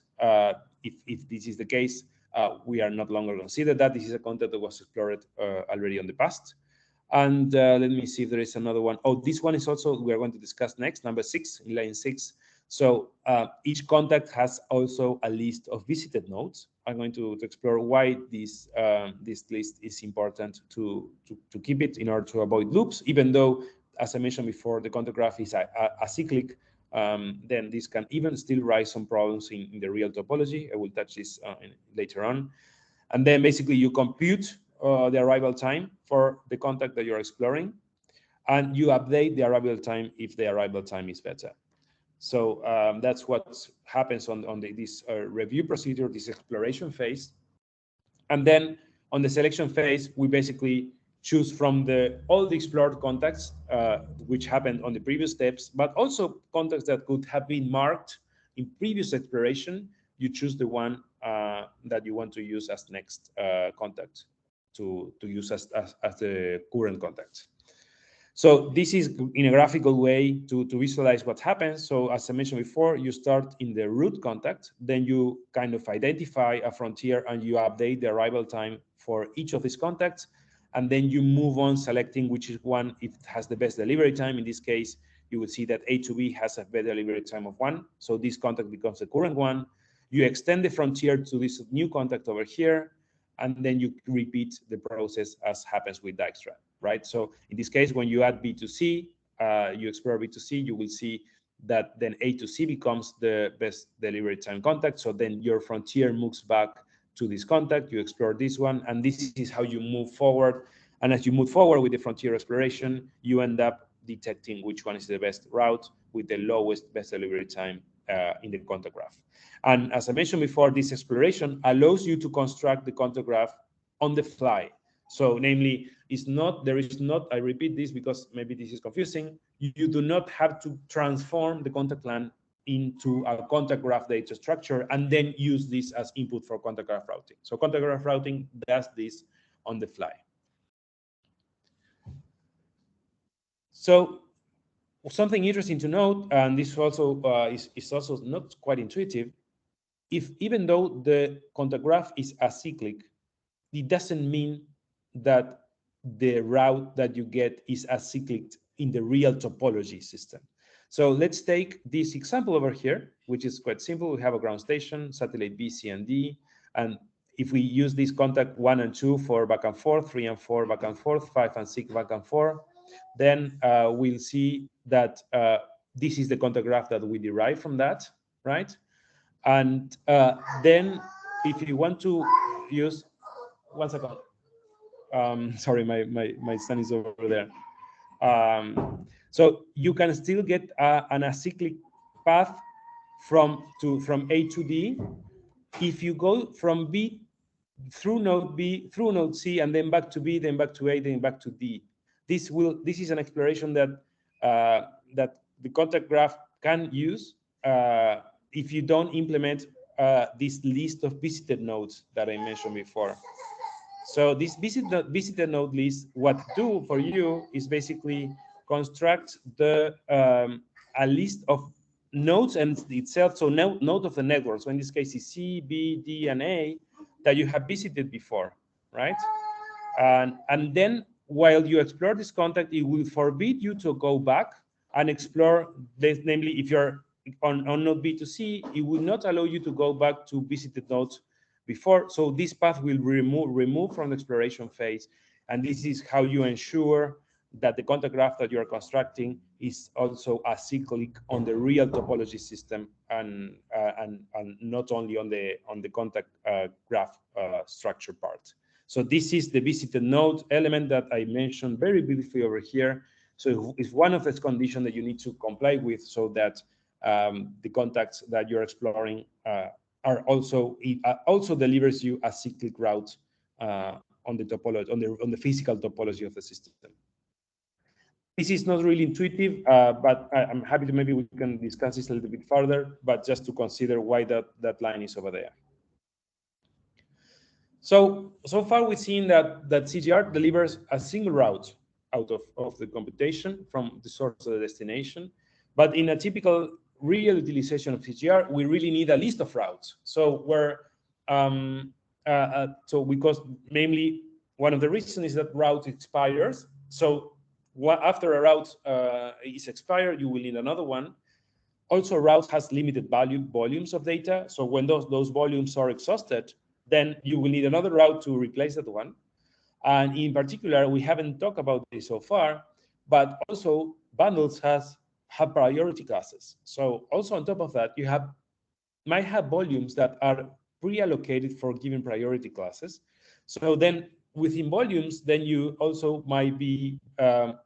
If this is the case, we are not longer considered that. This is a contact that was explored already in the past. And let me see if there is another one. Oh, this one is also, we are going to discuss next, number 6, in line 6. So each contact has also a list of visited nodes. I'm going to explore why this list is important to keep it in order to avoid loops, even though, as I mentioned before, the contact graph is acyclic. Then this can even still raise some problems in the real topology. I will touch this later on. And then basically you compute the arrival time for the contact that you're exploring, and you update the arrival time if the arrival time is better. So that's what happens on this review procedure, this exploration phase. And then on the selection phase, we basically choose from all the explored contacts, which happened on the previous steps, but also contacts that could have been marked in previous exploration. You choose the one that you want to use as next contact to use as the current contact. So this is in a graphical way to visualize what happens. So as I mentioned before, you start in the root contact, then you kind of identify a frontier and you update the arrival time for each of these contacts. And then you move on selecting which is one, if it has the best delivery time. In this case, you would see that A to B has a better delivery time of 1. So this contact becomes the current one. You extend the frontier to this new contact over here, and then you repeat the process as happens with Dijkstra, right? So in this case, when you add B to C, you explore B to C, you will see that then A to C becomes the best delivery time contact. So then your frontier moves back to this contact, you explore this one, and this is how you move forward. And as you move forward with the frontier exploration, you end up detecting which one is the best route with the lowest best delivery time in the contact graph. And as I mentioned before, this exploration allows you to construct the contact graph on the fly. So namely, there is not, I repeat this because maybe this is confusing, you do not have to transform the contact plan into a contact graph data structure and then use this as input for contact graph routing. So contact graph routing does this on the fly. So something interesting to note, and this also is also not quite intuitive, even though the contact graph is acyclic, it doesn't mean that the route that you get is acyclic in the real topology system. So let's take this example over here, which is quite simple. We have a ground station, satellite B, C, and D. And if we use this contact 1 and 2 for back and forth, 3 and 4 back and forth, 5 and 6 back and forth, then we'll see that this is the contact graph that we derive from that, right? And then if you want to use, one second. Sorry, my son is over there. So you can still get an acyclic path from A to D. If you go from B through node B, through node C, and then back to B, then back to A, then back to D. This is an exploration that that the contact graph can use if you don't implement this list of visited nodes that I mentioned before. So this visited node list, what do for you is basically construct the a list of nodes and itself, so node of the network. So in this case, is C, B, D, and A that you have visited before, right? And then while you explore this contact, it will forbid you to go back and explore this, namely if you're on node B to C, it will not allow you to go back to visited nodes before. So this path will remove from the exploration phase. And this is how you ensure that the contact graph that you are constructing is also acyclic on the real topology system and not only on the contact graph structure part. So this is the visited node element that I mentioned very briefly over here. So it's one of the conditions that you need to comply with so that the contacts that you're exploring are also delivers you a cyclic route on the topology, on the physical topology of the system. This is not really intuitive, but I'm happy to maybe we can discuss this a little bit further, but just to consider why that line is over there. So far we've seen that CGR delivers a single route out of the computation from the source to the destination. But in a typical real utilization of CGR, we really need a list of routes. So because namely one of the reasons is that route expires. So after a route is expired, you will need another one. Also, route has limited volumes of data. So when those volumes are exhausted, then you will need another route to replace that one. And in particular, we haven't talked about this so far, but also bundles have priority classes. So also on top of that, you might have volumes that are pre-allocated for given priority classes. So then within volumes, then you also might be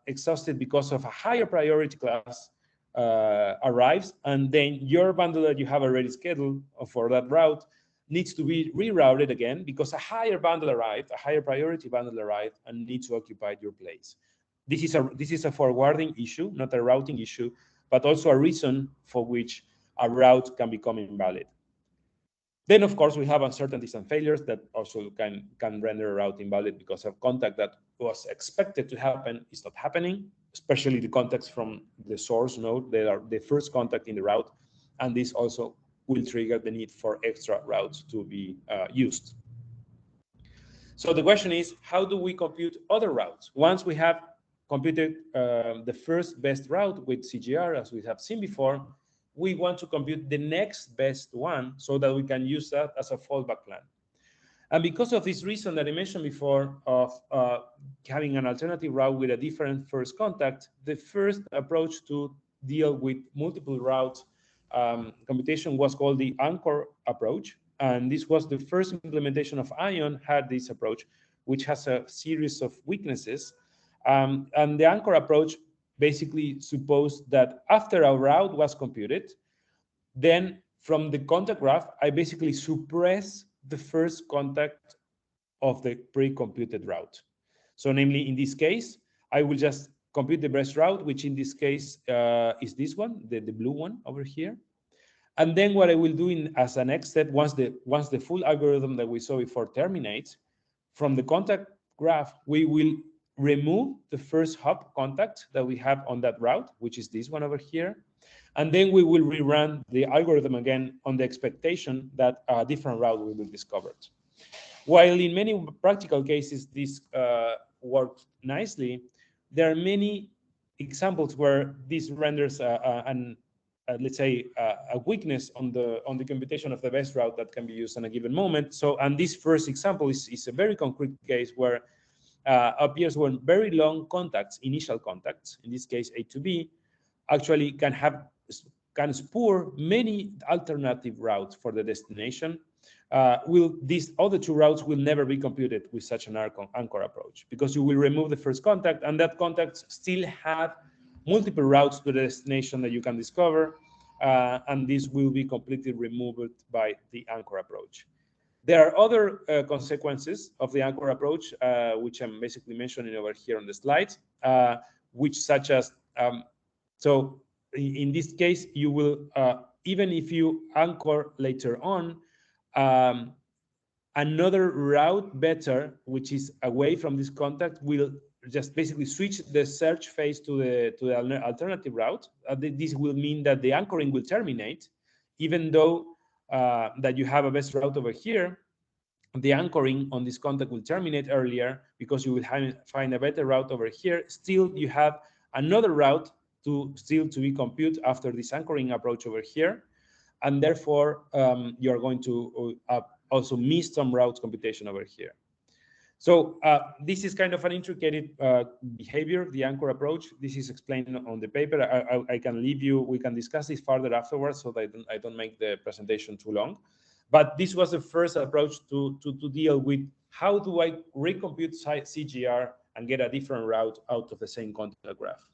exhausted because of a higher priority class arrives, and then your bundle that you have already scheduled for that route needs to be rerouted again because a higher bundle arrived, a higher priority bundle arrived, and needs to occupy your place. This is a forwarding issue, not a routing issue, but also a reason for which a route can become invalid. Then, of course, we have uncertainties and failures that also can render a route invalid because of contact that was expected to happen is not happening, especially the contacts from the source node. They are the first contact in the route, and this also will trigger the need for extra routes to be used. So the question is, how do we compute other routes? Once we have computed the first best route with CGR, as we have seen before, we want to compute the next best one so that we can use that as a fallback plan. And because of this reason that I mentioned before of having an alternative route with a different first contact, the first approach to deal with multiple routes computation was called the anchor approach. And this was the first implementation of Ion had this approach, which has a series of weaknesses. And the anchor approach basically supposed that after a route was computed, then from the contact graph, I basically suppress the first contact of the pre-computed route. So namely, in this case, I will just compute the best route, which in this case is this one, the blue one over here. And then what I will do as a next step, once the full algorithm that we saw before terminates, from the contact graph, we will remove the first hop contact that we have on that route, which is this one over here. And then we will rerun the algorithm again on the expectation that a different route will be discovered. While in many practical cases this worked nicely, there are many examples where this renders let's say a weakness on the computation of the best route that can be used in a given moment. So, and this first example is a very concrete case where appears when very long contacts, initial contacts, in this case A to B, actually can spur many alternative routes for the destination. These other two routes will never be computed with such an anchor approach because you will remove the first contact, and that contact still have multiple routes to the destination that you can discover, and this will be completely removed by the anchor approach. There are other consequences of the anchor approach, which I'm basically mentioning over here on the slide, which such as, so in this case, you will, even if you anchor later on, another route better, which is away from this contact, will just basically switch the search phase to the alternative route. This will mean that the anchoring will terminate, even though that you have a best route over here. The anchoring on this contact will terminate earlier because you will find a better route over here. Still, you have another route to be computed after this anchoring approach over here, and therefore you are going to also miss some route computation over here. So this is kind of an intricate behavior, the anchor approach. This is explained on the paper. I can leave you, we can discuss this further afterwards so that I don't make the presentation too long. But this was the first approach to deal with how do I recompute CGR and get a different route out of the same contact graph.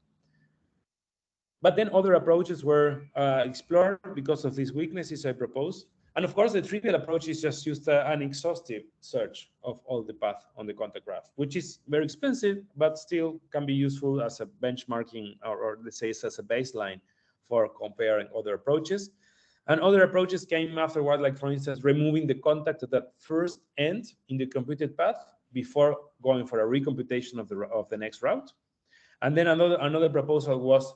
But then other approaches were explored because of these weaknesses I proposed. And of course, the trivial approach is just used an exhaustive search of all the path on the contact graph, which is very expensive, but still can be useful as a benchmarking or let's say as a baseline for comparing other approaches. And other approaches came afterward, like for instance, removing the contact at that first end in the computed path before going for a recomputation of the next route. And then another proposal was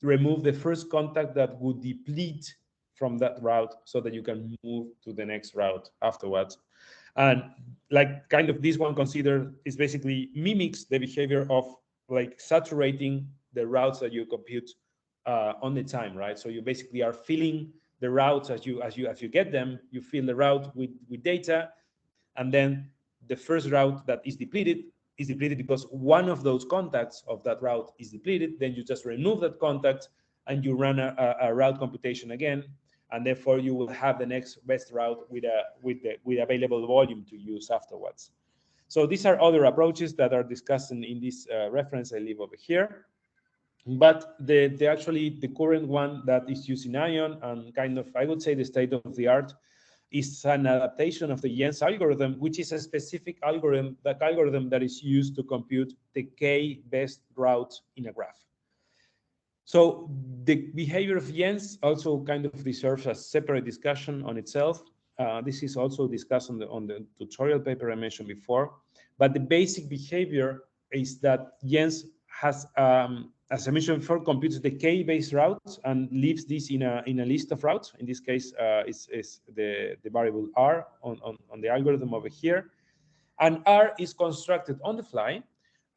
to remove the first contact that would deplete from that route so that you can move to the next route afterwards. And like kind of this one considered is basically mimics the behavior of like saturating the routes that you compute on the time, right? So you basically are filling the routes as you get them, you fill the route with data, and then the first route that is depleted because one of those contacts of that route is depleted. Then you just remove that contact and you run a route computation again, and therefore you will have the next best route with available volume to use afterwards. So these are other approaches that are discussed in this reference I leave over here. But the current one that is used in Ion and kind of, I would say, the state of the art is an adaptation of the Jens algorithm, which is a specific algorithm that is used to compute the k best routes in a graph. So the behavior of Jens also kind of deserves a separate discussion on itself. This is also discussed on the tutorial paper I mentioned before. But the basic behavior is that Jens has, as I mentioned before, computes the k-based routes and leaves this in a list of routes. In this case, is the variable r on the algorithm over here. And R is constructed on the fly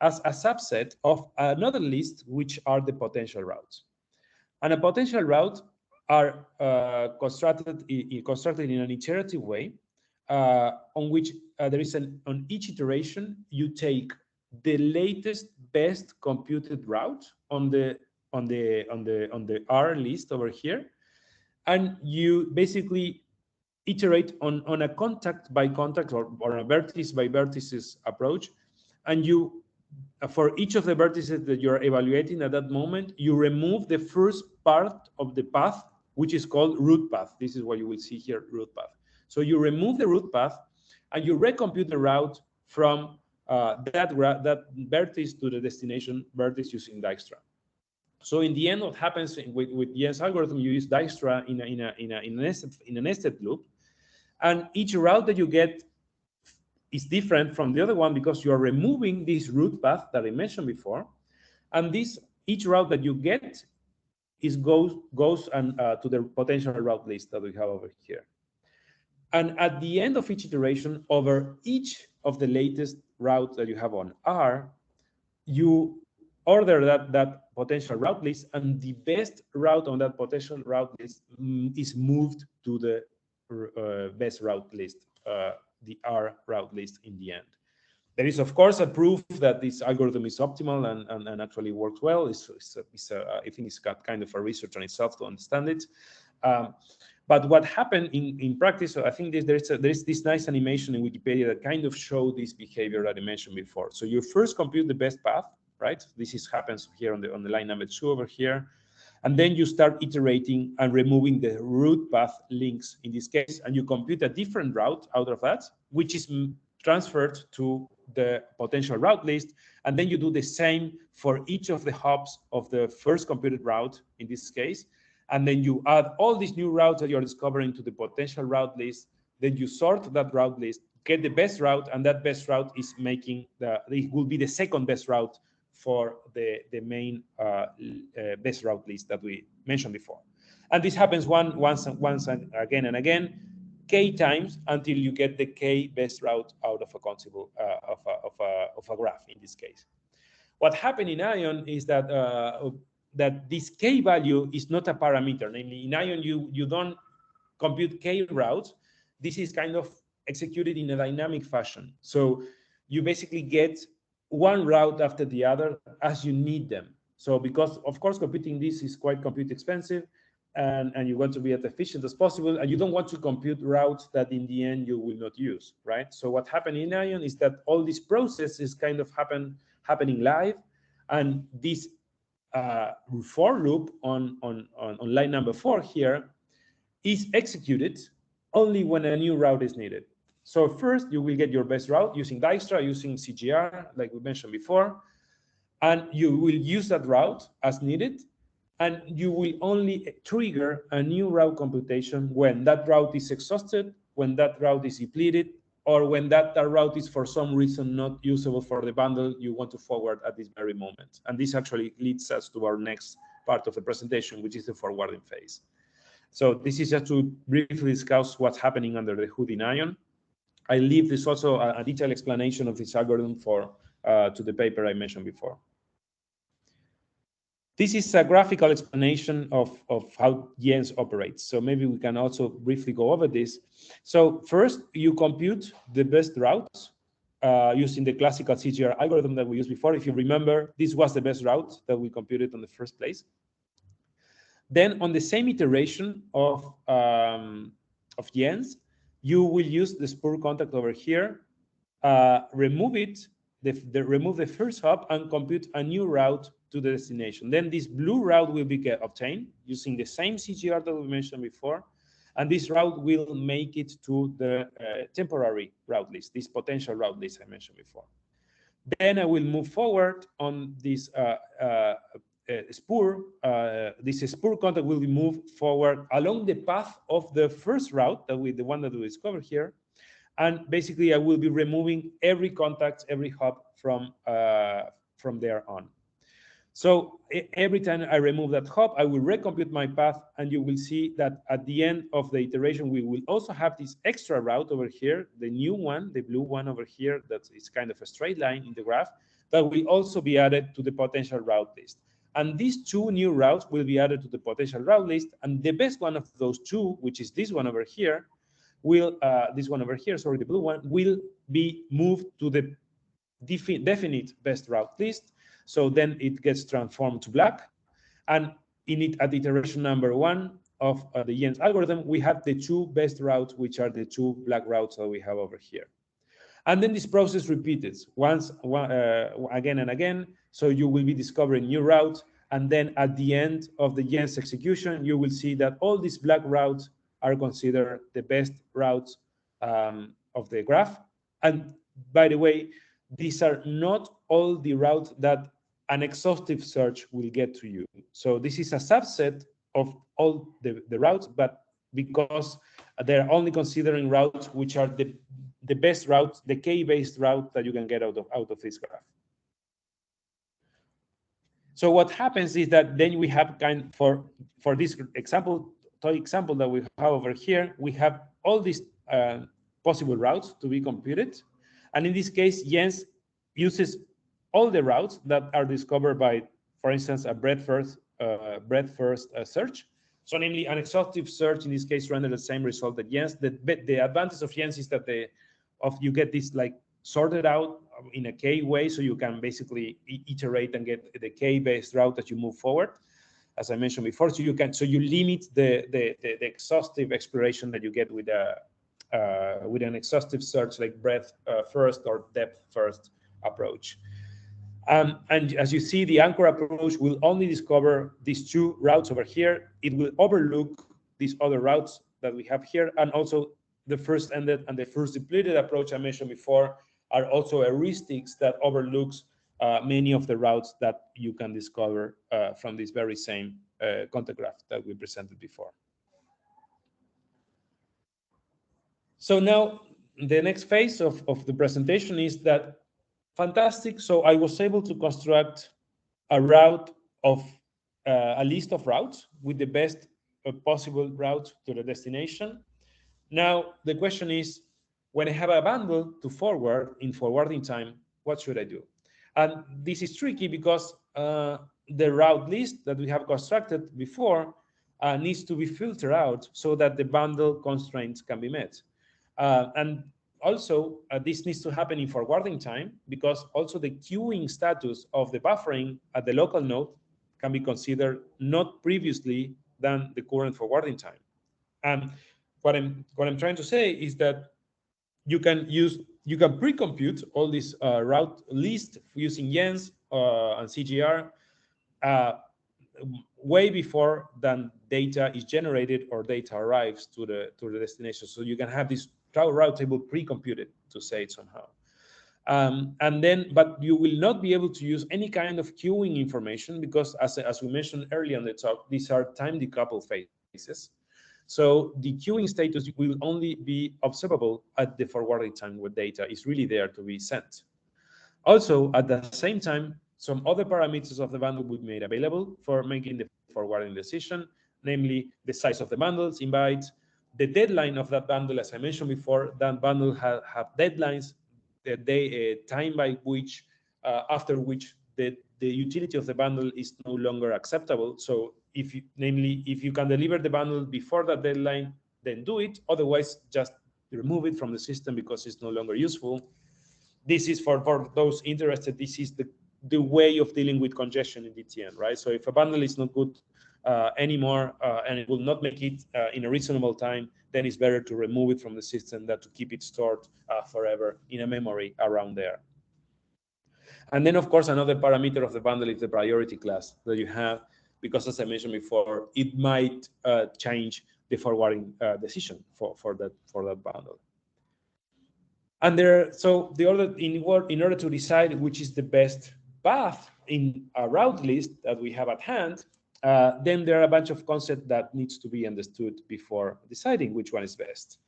as a subset of another list, which are the potential routes. And a potential route are constructed in an iterative way, on which there is on each iteration you take the latest best computed route on the R list over here, and you basically iterate on a contact by contact or a vertex by vertices approach, and you for each of the vertices that you're evaluating at that moment, you remove the first part of the path, which is called root path. This is what you will see here, root path. So you remove the root path and you recompute the route from that vertex to the destination vertex using Dijkstra. So in the end, what happens with Jens' algorithm, you use Dijkstra in a nested loop, and each route that you get is different from the other one because you are removing this root path that I mentioned before, and each route that you get goes to the potential route list that we have over here. And at the end of each iteration, over each of the latest routes that you have on R, you order that potential route list, and the best route on that potential route list is moved to the best route list, the R route list in the end. There is, of course, a proof that this algorithm is optimal and actually works well. I think it's got kind of a research on itself to understand it. But what happened in practice, I think there is this nice animation in Wikipedia that kind of show this behavior that I mentioned before. So you first compute the best path, right? This happens here on the line number 2 over here. And then you start iterating and removing the root path links in this case, and you compute a different route out of that, which is transferred to the potential route list. And then you do the same for each of the hops of the first computed route in this case. And then you add all these new routes that you're discovering to the potential route list. Then you sort that route list, get the best route, and that best route is it will be the second best route for the main best route list that we mentioned before. And this happens once and again, k times until you get the k best route out of a conceivable of a graph in this case. What happened in Ion is that that this k value is not a parameter. Namely, in Ion you don't compute k routes. This is kind of executed in a dynamic fashion. So you basically get one route after the other as you need them. So because, of course, computing this is quite compute expensive, and you want to be as efficient as possible, and you don't want to compute routes that in the end you will not use, right? So what happened in Ion is that all this process is kind of happening live, and this for loop on line number 4 here is executed only when a new route is needed. So first, you will get your best route using Dijkstra, using CGR, like we mentioned before, and you will use that route as needed, and you will only trigger a new route computation when that route is exhausted, when that route is depleted, or when that route is for some reason not usable for the bundle you want to forward at this very moment. And this actually leads us to our next part of the presentation, which is the forwarding phase. So this is just to briefly discuss what's happening under the hood in Ion. I leave this also a detailed explanation of this algorithm to the paper I mentioned before. This is a graphical explanation of how Jens operates. So maybe we can also briefly go over this. So first, you compute the best routes using the classical CGR algorithm that we used before. If you remember, this was the best route that we computed in the first place. Then on the same iteration of Jens, you will use the spur contact over here, remove it, remove the first hop, and compute a new route to the destination. Then this blue route will be obtained using the same CGR that we mentioned before, and this route will make it to the temporary route list, this potential route list I mentioned before. Then I will move forward on this spur, this spur contact will be moved forward along the path of the first route, the one that we discovered here. And basically, I will be removing every contact, every hop from there on. So every time I remove that hop, I will recompute my path, and you will see that at the end of the iteration, we will also have this extra route over here, the new one, the blue one over here, that is kind of a straight line in the graph, that will also be added to the potential route list. And these two new routes will be added to the potential route list, and the best one of those two, which is this one over here, will the blue one, will be moved to the definite best route list. So then it gets transformed to black. And in it, at iteration number 1 of the Jens algorithm, we have the two best routes, which are the two black routes that we have over here. And then this process repeats again and again. So you will be discovering new routes. And then at the end of the Jens execution, you will see that all these black routes are considered the best routes of the graph. And by the way, these are not all the routes that an exhaustive search will get to you. So this is a subset of all the routes, but because they're only considering routes which are the best routes, the k-based route that you can get out of this graph. So what happens is that then we have for this example that we have over here, we have all these possible routes to be computed. And in this case, Jens uses all the routes that are discovered by, for instance, a breadth first search. So namely, an exhaustive search in this case renders the same result that Jens. The advantage of Jens is that you get this like sorted out in a k way, so you can basically iterate and get the k-based route as you move forward, as I mentioned before. So you limit the exhaustive exploration that you get with an exhaustive search like breadth first or depth first approach. And as you see, the anchor approach will only discover these two routes over here. It will overlook these other routes that we have here, and also the first ended and the first depleted approach I mentioned before are also heuristics that overlooks many of the routes that you can discover from this very same contact graph that we presented before. So now the next phase of the presentation is that fantastic. So I was able to construct a route of a list of routes with the best possible route to the destination. Now the question is, when I have a bundle to forward in forwarding time, what should I do? And this is tricky because the route list that we have constructed before needs to be filtered out so that the bundle constraints can be met. And also, this needs to happen in forwarding time because also the queuing status of the buffering at the local node can be considered not previously than the current forwarding time. And what I'm trying to say is that you can pre-compute all this route list using Jens and CGR way before than data is generated or data arrives to the destination. So you can have this route table pre-computed, to say it somehow. But you will not be able to use any kind of queuing information because, as we mentioned earlier in the talk, these are time decoupled phases. So the queuing status will only be observable at the forwarding time where data is really there to be sent. Also, at the same time, some other parameters of the bundle will be made available for making the forwarding decision, namely the size of the bundles in bytes, the deadline of that bundle. As I mentioned before, that bundle have deadlines, the time by which, after which the utility of the bundle is no longer acceptable. So if you can deliver the bundle before that deadline, then do it. Otherwise, just remove it from the system because it's no longer useful. This is for those interested. This is the way of dealing with congestion in DTN, right? So if a bundle is not good anymore and it will not make it in a reasonable time, then it's better to remove it from the system than to keep it stored forever in a memory around there. And then, of course, another parameter of the bundle is the priority class that you have, because as I mentioned before, it might change the forwarding decision for that bundle. And in order to decide which is the best path in a route list that we have at hand, then there are a bunch of concepts that needs to be understood before deciding which one is best.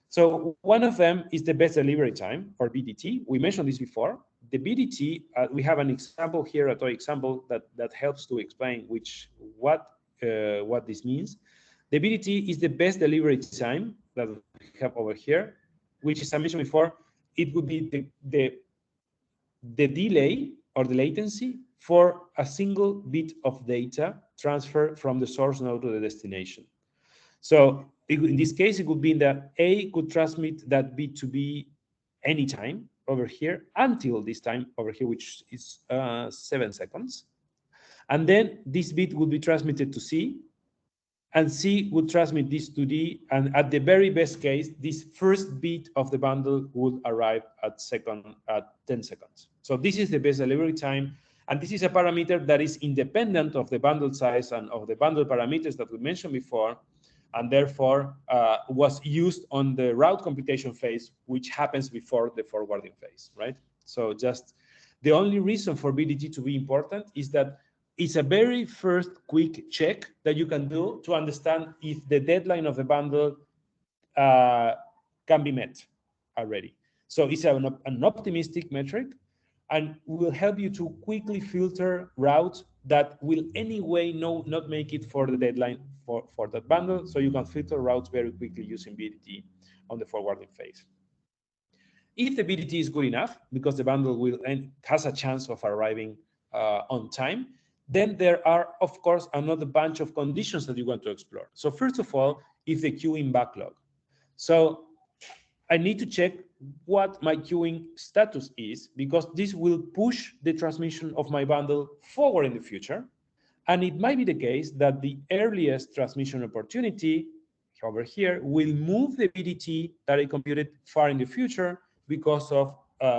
So one of them is the best delivery time, or BDT. We mentioned this before. The BDT, we have an example here, a toy example that helps to explain what this means. The BDT is the best delivery time that we have over here, which, as I mentioned before, it would be the delay or the latency for a single bit of data transfer from the source node to the destination. So in this case, it would be that A could transmit that bit to B anytime over here until this time over here, which is 7 seconds. And then this bit would be transmitted to C, and C would transmit this to D, and at the very best case, this first bit of the bundle would arrive at 10 seconds. So this is the best delivery time, and this is a parameter that is independent of the bundle size and of the bundle parameters that we mentioned before, and therefore was used on the route computation phase, which happens before the forwarding phase, right? So just the only reason for BDT to be important is that it's a very first quick check that you can do to understand if the deadline of the bundle can be met already. So it's an optimistic metric, and will help you to quickly filter routes that will anyway not make it for the deadline for that bundle. So you can filter routes very quickly using BDT on the forwarding phase. If the BDT is good enough, because the bundle has a chance of arriving on time, then there are, of course, another bunch of conditions that you want to explore. So first of all, if the queuing backlog. So I need to check what my queuing status is, because this will push the transmission of my bundle forward in the future. And it might be the case that the earliest transmission opportunity over here will move the BDT that I computed far in the future because of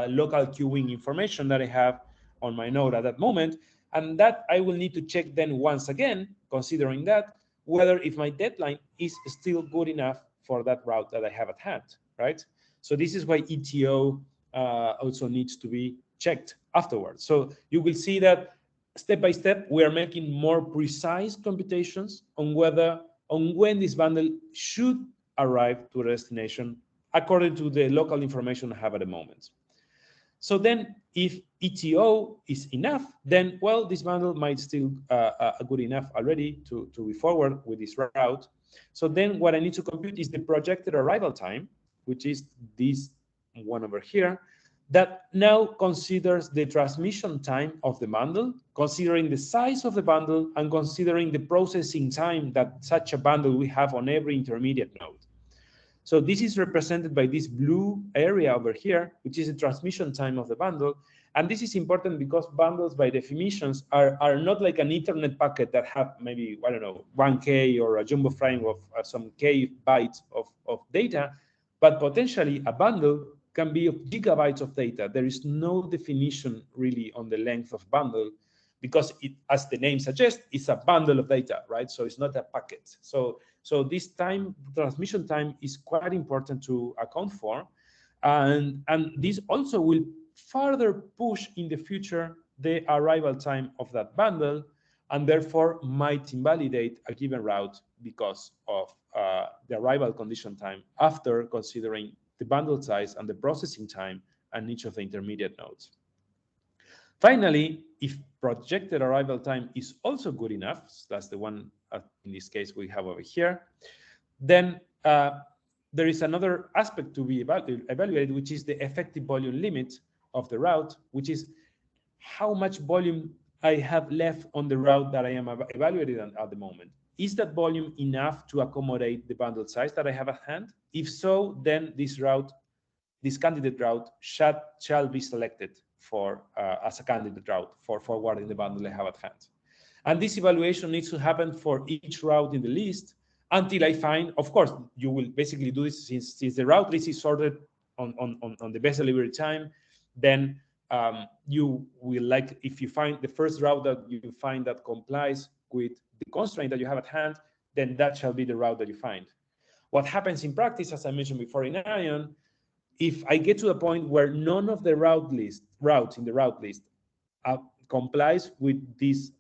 local queuing information that I have on my node at that moment. And that I will need to check then once again, considering that, whether if my deadline is still good enough for that route that I have at hand, right? So this is why ETO also needs to be checked afterwards. So you will see that step by step, we are making more precise computations on when this bundle should arrive to a destination according to the local information I have at the moment. So then if ETO is enough, then, well, this bundle might still good enough already to be forward with this route. So then what I need to compute is the projected arrival time, which is this one over here, that now considers the transmission time of the bundle, considering the size of the bundle and considering the processing time that such a bundle we have on every intermediate node. So this is represented by this blue area over here, which is the transmission time of the bundle. And this is important because bundles by definitions are not like an Ethernet packet that have maybe, I don't know, 1K or a jumbo frame of some K bytes of data, but potentially a bundle can be of gigabytes of data. There is no definition really on the length of bundle because it, as the name suggests, it's a bundle of data, right? So it's not a packet. So this time, transmission time, is quite important to account for. And this also will further push in the future the arrival time of that bundle, and therefore might invalidate a given route because of the arrival condition time after considering the bundle size and the processing time and each of the intermediate nodes. Finally, if projected arrival time is also good enough, so that's the one in this case we have over here, then there is another aspect to be evaluated, which is the effective volume limit of the route, which is how much volume I have left on the route that I am evaluating at the moment. Is that volume enough to accommodate the bundle size that I have at hand? If so, then this candidate route shall be selected for as a candidate route for forwarding the bundle I have at hand. And this evaluation needs to happen for each route in the list until I find, of course, you will basically do this since the route list is sorted on the best delivery time, then you will, like, if you find the first route that you find that complies with the constraint that you have at hand, then that shall be the route that you find. What happens in practice, as I mentioned before in Ion, if I get to a point where none of the routes in the route list complies with these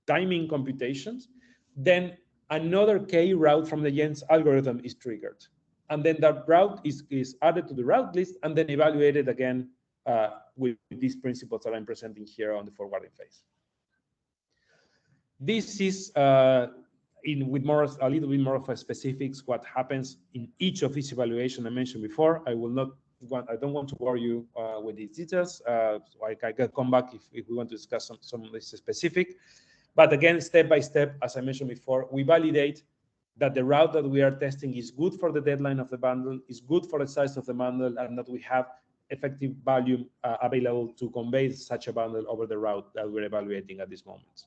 timing computations, then another K route from the Jens algorithm is triggered. And then that route is added to the route list and then evaluated again with these principles that I'm presenting here on the forwarding phase. This is with a little bit more of a specifics what happens in each of these evaluations I mentioned before. I don't want to bore you with these details. I can come back if we want to discuss some of this specific. But again, step by step, as I mentioned before, we validate that the route that we are testing is good for the deadline of the bundle, is good for the size of the bundle, and that we have effective volume available to convey such a bundle over the route that we're evaluating at this moment.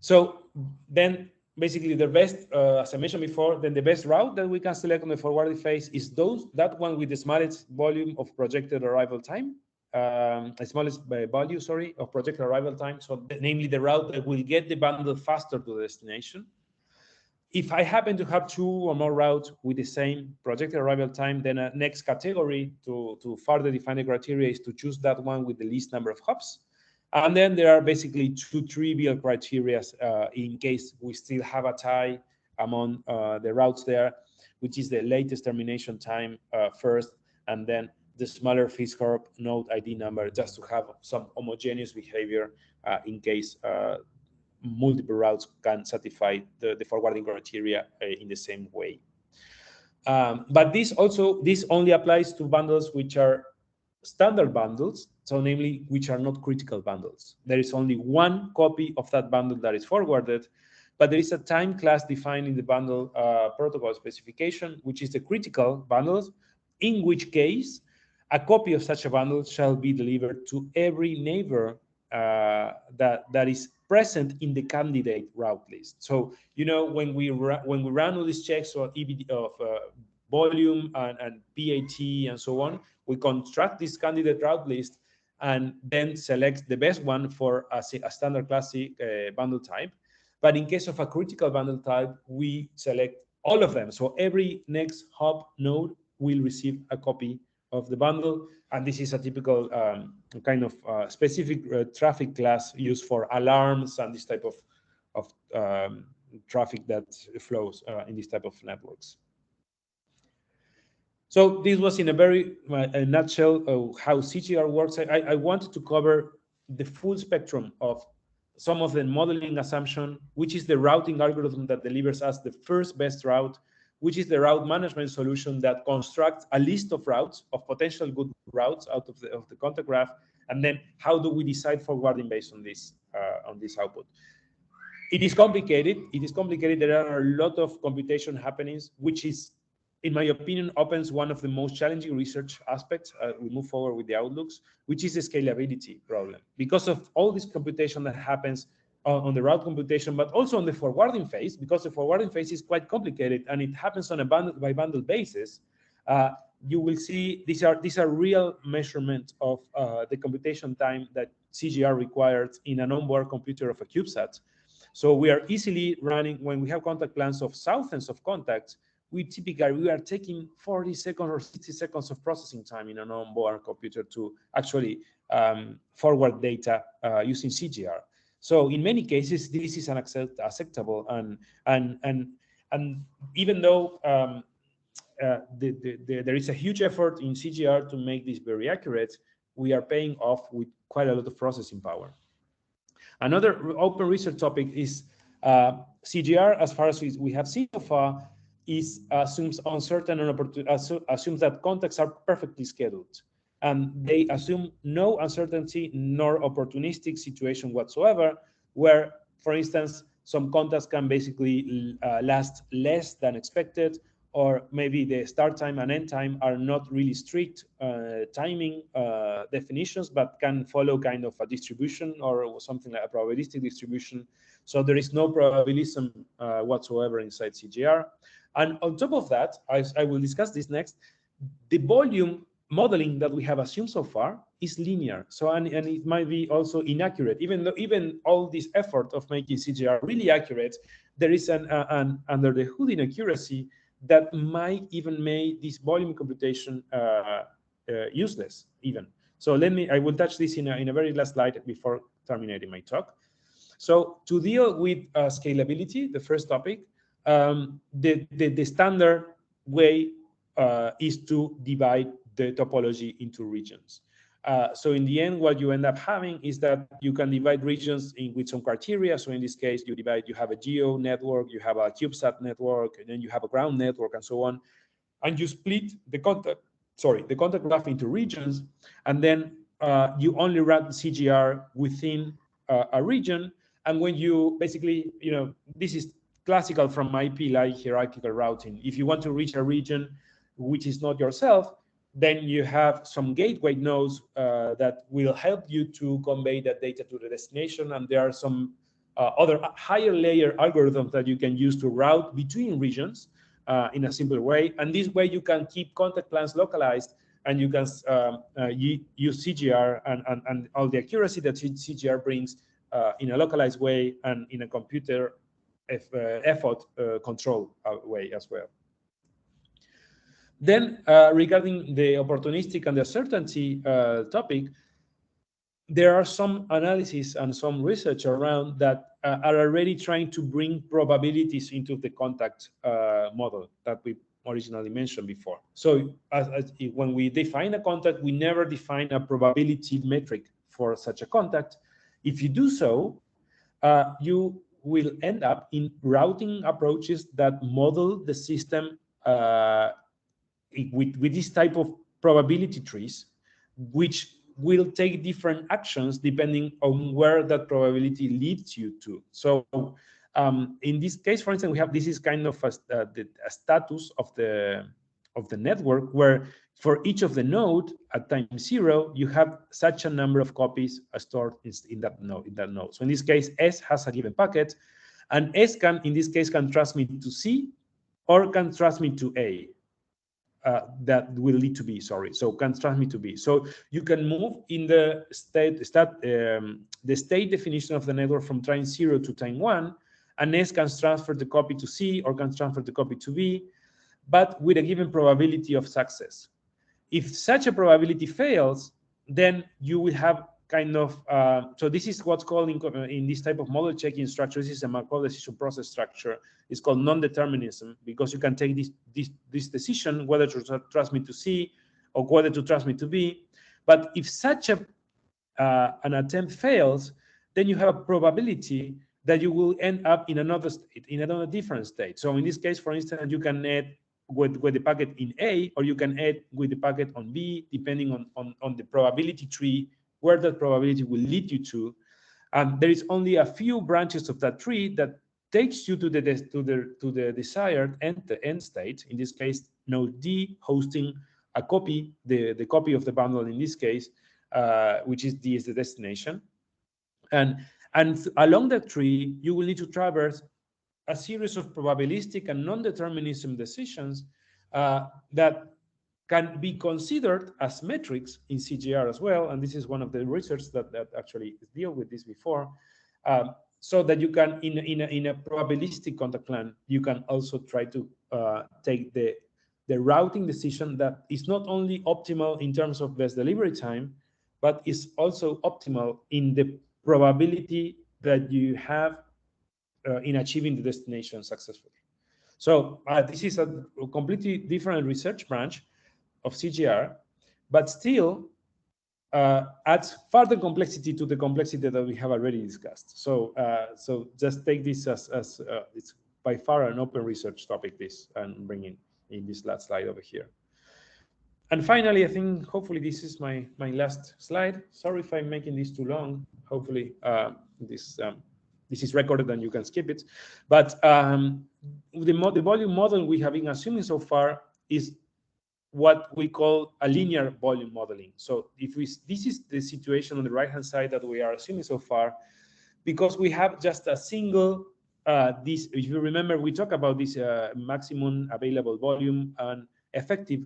So then basically the best, as I mentioned before, then the best route that we can select on the forwarding phase is that one with the smallest volume of projected arrival time, smallest value, sorry, of projected arrival time. So namely the route that will get the bundle faster to the destination. If I happen to have 2 or more routes with the same projected arrival time, then a next category to further define the criteria is to choose that one with the least number of hops. And then there are basically 2 trivial criteria in case we still have a tie among the routes there, which is the latest termination time first, and then the smaller fish-hop node ID number, just to have some homogeneous behavior in case multiple routes can satisfy the forwarding criteria in the same way. But this only applies to bundles which are standard bundles, so namely which are not critical bundles. There is only one copy of that bundle that is forwarded, but there is a time class defined in the bundle protocol specification, which is the critical bundles, in which case a copy of such a bundle shall be delivered to every neighbor that is present in the candidate route list. So, you know, when we run all these checks of volume and PAT and so on, we construct this candidate route list and then select the best one for a standard classic bundle type. But in case of a critical bundle type, we select all of them. So every next hop node will receive a copy of the bundle. And this is a typical kind of specific traffic class used for alarms and this type of traffic that flows in this type of networks. So this was in a very nutshell how CGR works. I wanted to cover the full spectrum of some of the modeling assumption, which is the routing algorithm that delivers us the first best route, which is the route management solution that constructs a list of routes, of potential good routes out of the contact graph, and then how do we decide forwarding based on this output. It is complicated. It is complicated. There are a lot of computation happenings, which is, in my opinion, opens one of the most challenging research aspects. We move forward with the outlooks, which is the scalability problem. Because of all this computation that happens on the route computation, but also on the forwarding phase, because the forwarding phase is quite complicated and it happens on a bundle by bundle basis, you will see these are real measurements of the computation time that CGR requires in an onboard computer of a CubeSat. So we are easily running, when we have contact plans of thousands of contacts, we are taking 40 seconds or 60 seconds of processing time in an onboard computer to actually forward data using CGR. So in many cases, this is unacceptable, and even though there is a huge effort in CGR to make this very accurate, we are paying off with quite a lot of processing power. Another open research topic is CGR, as far as we have seen so far, assumes uncertain and assumes that contacts are perfectly scheduled. And they assume no uncertainty nor opportunistic situation whatsoever, where, for instance, some contacts can basically last less than expected, or maybe the start time and end time are not really strict timing definitions, but can follow kind of a distribution or something like a probabilistic distribution. So there is no probabilism whatsoever inside CGR. And on top of that, I will discuss this next, the volume modeling that we have assumed so far is linear. So and it might be also inaccurate. Even all this effort of making CGR really accurate, there is an under the hood inaccuracy that might even make this volume computation useless even. So I will touch this in a very last slide before terminating my talk. So to deal with scalability, the first topic, the standard way is to divide the topology into regions. So in the end, what you end up having is that you can divide regions with some criteria. So in this case, you have a geo network, you have a CubeSat network, and then you have a ground network, and so on. And you split the contact graph into regions, and then you only route the CGR within a region. And when you basically, this is classical from IP-like hierarchical routing. If you want to reach a region which is not yourself, then you have some gateway nodes that will help you to convey that data to the destination. And there are some other higher layer algorithms that you can use to route between regions in a simple way. And this way you can keep contact plans localized, and you can use CGR and all the accuracy that CGR brings in a localized way and in a computer effort control way as well. Then regarding the opportunistic and the certainty topic, there are some analysis and some research around that are already trying to bring probabilities into the contact model that we originally mentioned before. So when we define a contact, we never define a probability metric for such a contact. If you do so, you will end up in routing approaches that model the system with this type of probability trees, which will take different actions depending on where that probability leads you to. So in this case, for instance, we have, this is kind of a status of the network, where for each of the node at time 0, you have such a number of copies stored in that node. So in this case, S has a given packet, and S can, in this case, can transmit to C or can transmit to A. That will lead to B, sorry. So can transmit to B. So you can move in the state definition of the network from time 0 to time 1, and S can transfer the copy to C or can transfer the copy to B, but with a given probability of success. If such a probability fails, then you will have kind of, so this is what's called in this type of model checking structure, this is a Markov decision process structure. It's called non-determinism, because you can take this decision whether to transmit to C or whether to transmit to B. But if such an attempt fails, then you have a probability that you will end up in another state, in another different state. So in this case, for instance, you can add with the packet in A, or you can add with the packet on B, depending on the probability tree, where that probability will lead you to. And there is only a few branches of that tree that takes you to the desired end state. In this case, node D hosting a copy, the copy of the bundle in this case, which is D is the destination. And along that tree, you will need to traverse a series of probabilistic and non-determinism decisions that can be considered as metrics in CGR as well. And this is one of the research that actually deal with this before. So that you can, in a probabilistic contact plan, you can also try to take the routing decision that is not only optimal in terms of best delivery time, but is also optimal in the probability that you have in achieving the destination successfully. So this is a completely different research branch of CGR, but still adds further complexity to the complexity that we have already discussed. So so just take this as it's by far an open research topic, this, and bring in this last slide over here. And finally, I think hopefully this is my last slide. Sorry if I'm making this too long. Hopefully this is recorded and you can skip it. But the volume model we have been assuming so far is what we call a linear volume modeling. So this is the situation on the right-hand side that we are assuming so far, because we have just a single, if you remember, we talked about this maximum available volume and effective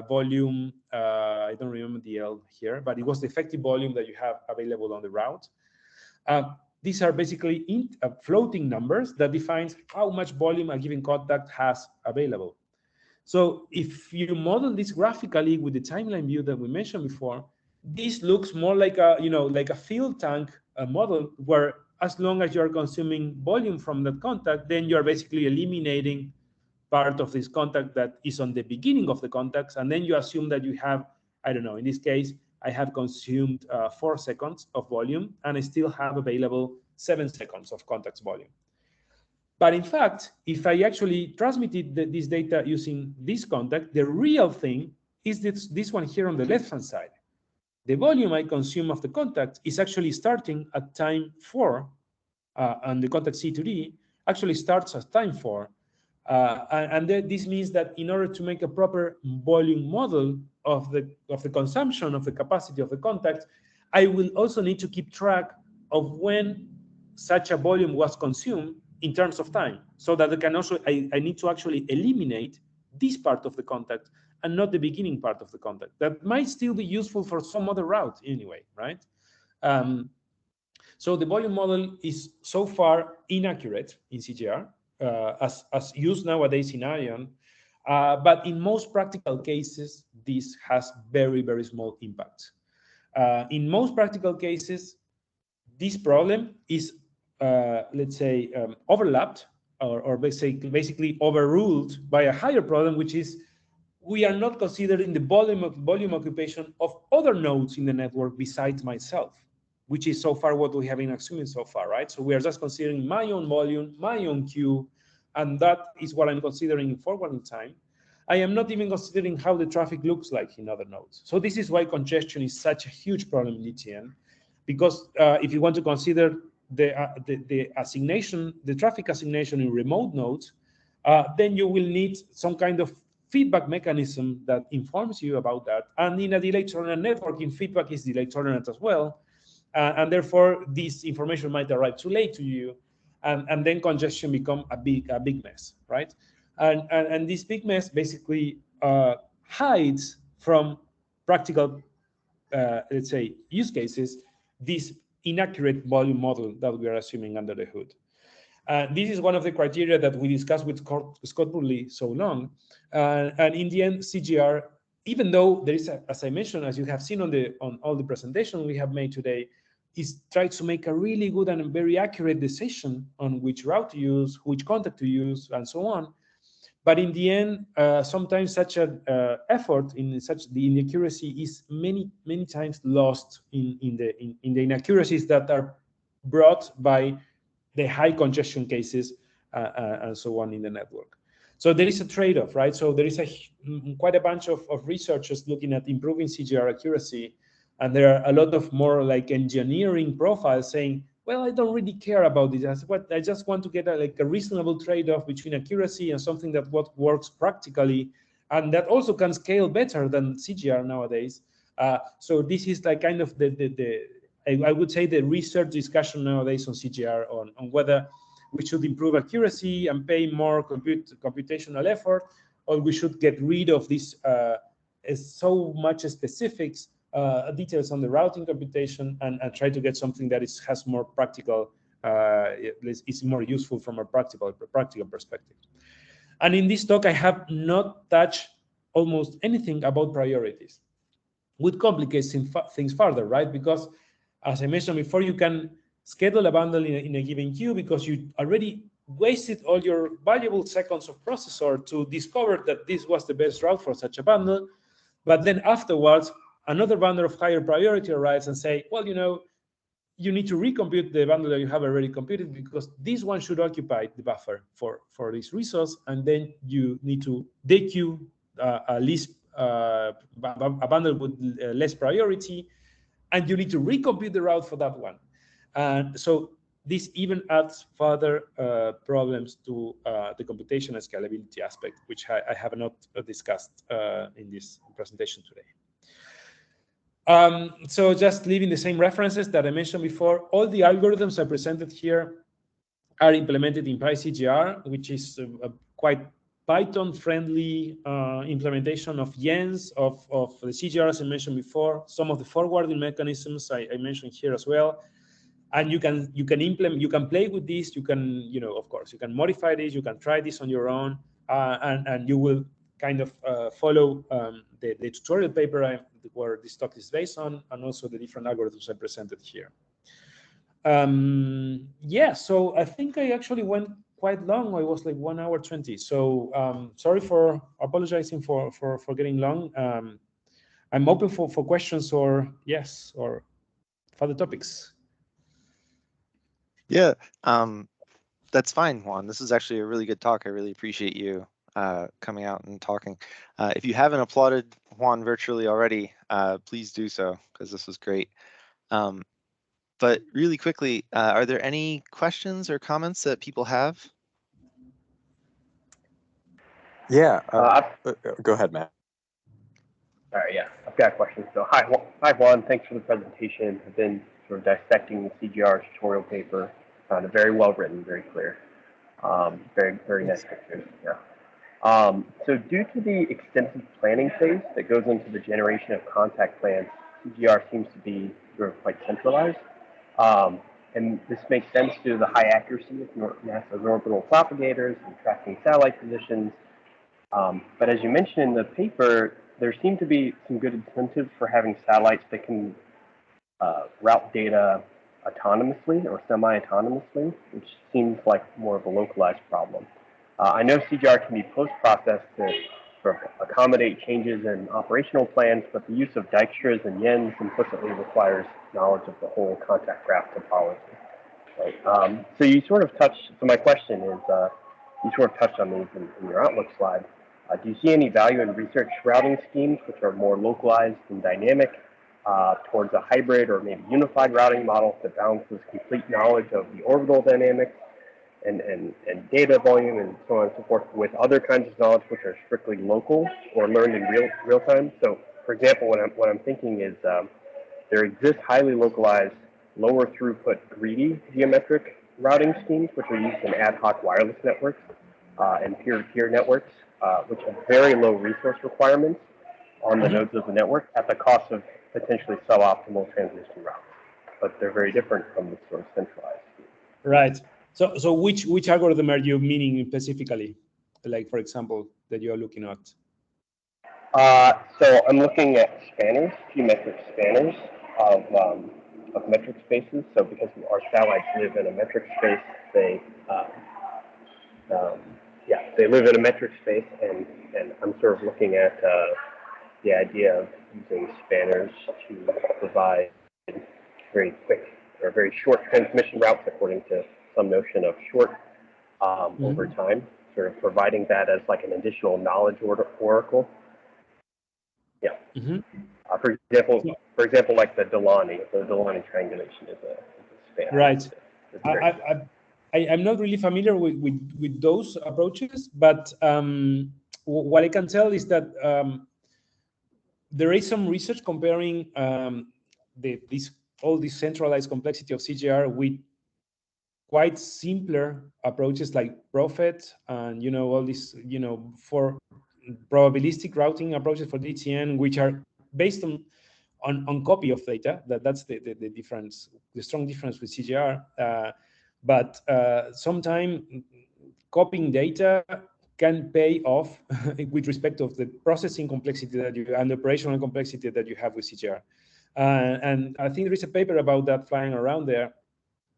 volume. I don't remember the L here, but it was the effective volume that you have available on the route. These are basically floating numbers that defines how much volume a given contact has available. So if you model this graphically with the timeline view that we mentioned before, this looks more like a, like a fuel tank model, where as long as you're consuming volume from that contact, then you're basically eliminating part of this contact that is on the beginning of the contacts, and then you assume that you have, I don't know, in this case, I have consumed 4 seconds of volume, and I still have available 7 seconds of contacts volume. But in fact, if I actually transmitted this data using this contact, the real thing is this one here on the left-hand side. The volume I consume of the contact is actually starting at time 4, and the contact C to D actually starts at time 4. And this means that in order to make a proper volume model of the consumption of the capacity of the contact, I will also need to keep track of when such a volume was consumed in terms of time, so that I need to actually eliminate this part of the contact and not the beginning part of the contact. That might still be useful for some other route anyway, right? So the volume model is so far inaccurate in CGR, as used nowadays in ION, but in most practical cases, this has very, very small impact. In most practical cases, this problem is, let's say, overlapped or basically overruled by a higher problem, which is we are not considering the volume occupation of other nodes in the network besides myself, which is so far what we have been assuming so far, right? So we are just considering my own volume, my own queue, and that is what I'm considering in forwarding time. I am not even considering how the traffic looks like in other nodes. So this is why congestion is such a huge problem in DTN, because if you want to consider the assignation, the traffic assignation in remote nodes, then you will need some kind of feedback mechanism that informs you about that. And in a delay tolerant networking, feedback is delay tolerant as well. And therefore, this information might arrive too late to you, and then congestion become a big mess, right? And this big mess basically hides from practical, let's say, use cases, this inaccurate volume model that we are assuming under the hood. This is one of the criteria that we discussed with Scott Burleigh so long. And in the end, CGR, even though there is, as I mentioned, as you have seen on all the presentation we have made today, is try to make a really good and very accurate decision on which route to use, which contact to use, and so on. But in the end, sometimes such an effort in the inaccuracy is many times lost in the inaccuracies that are brought by the high congestion cases and so on in the network. So there is a trade-off, right? So there is quite a bunch of researchers looking at improving CGR accuracy, and there are a lot of more like engineering profiles saying, well, I don't really care about this. I just want to get a reasonable trade-off between accuracy and something that works practically, and that also can scale better than CGR nowadays. So this is like kind of I would say the research discussion nowadays on CGR on whether we should improve accuracy and pay more computational effort, or we should get rid of this so much specifics, details on the routing computation, and try to get something that has more practical, is more useful from a practical perspective. And in this talk, I have not touched almost anything about priorities, which complicates things further, right? Because as I mentioned before, you can schedule a bundle in a given queue because you already wasted all your valuable seconds of processor to discover that this was the best route for such a bundle. But then afterwards, another bundle of higher priority arrives and say, well, you need to recompute the bundle that you have already computed because this one should occupy the buffer for this resource, and then you need to dequeue a bundle with less priority, and you need to recompute the route for that one. And so this even adds further problems to the computation and scalability aspect, which I have not discussed in this presentation today. So just leaving the same references that I mentioned before, all the algorithms I presented here are implemented in PyCGR, which is a quite Python-friendly implementation of YENS, of the CGR, as I mentioned before, some of the forwarding mechanisms I mentioned here as well. And you can play with this. You can, of course, you can modify this. You can try this on your own, and you will kind of follow the tutorial paper where this talk is based on, and also the different algorithms I presented here. Yeah, so I think I actually went quite long. I was like 1 hour 20. So sorry for apologizing for getting long. I'm open for questions or further topics. Yeah, that's fine, Juan. This is actually a really good talk. I really appreciate you coming out and talking. If you haven't applauded Juan virtually already, please do so, because this was great. But really quickly, are there any questions or comments that people have? Yeah, go ahead, Matt. All right, yeah, I've got a question. So hi Juan, thanks for the presentation. I've been sort of dissecting the CGR tutorial paper. Found it very well written, very clear. Very nice pictures. Yeah. So due to the extensive planning phase that goes into the generation of contact plans, CGR seems to be sort of quite centralized. And this makes sense due to the high accuracy of NASA's orbital propagators and tracking satellite positions. But as you mentioned in the paper, there seem to be some good incentives for having satellites that can route data autonomously or semi-autonomously, which seems like more of a localized problem. I know CGR can be post-processed to sort of accommodate changes in operational plans, but the use of Dijkstra's and Yen's implicitly requires knowledge of the whole contact graph topology. Right? So you sort of touched, so my question is, you sort of touched on these in your Outlook slide. Do you see any value in research routing schemes which are more localized and dynamic towards a hybrid or maybe unified routing model that balances complete knowledge of the orbital dynamics and data volume and so on and so forth with other kinds of knowledge which are strictly local or learned in real time? So, for example, what I'm thinking is there exist highly localized, lower throughput, greedy geometric routing schemes which are used in ad hoc wireless networks and peer-to-peer networks, which have very low resource requirements on the nodes of the network at the cost of potentially suboptimal transmission routes. But they're very different from the sort of centralized scheme. Right. So which algorithm are you meaning specifically? Like, for example, that you are looking at? So I'm looking at spanners, geometric spanners of metric spaces. So because our satellites live in a metric space, they live in a metric space, and I'm sort of looking at the idea of using spanners to provide very quick or very short transmission routes according to some notion of short over time, sort of providing that as like an additional knowledge oracle. Yeah. For example, like the Delaunay triangulation is a spanner. Right. I'm not really familiar with those approaches, but what I can tell is that there is some research comparing all this centralized complexity of CGR with quite simpler approaches like Prophet and all these for probabilistic routing approaches for DTN, which are based on copy of data. That's the difference, the strong difference with CGR. But sometimes copying data can pay off with respect of the processing complexity that you and the operational complexity that you have with CGR. And I think there is a paper about that flying around there,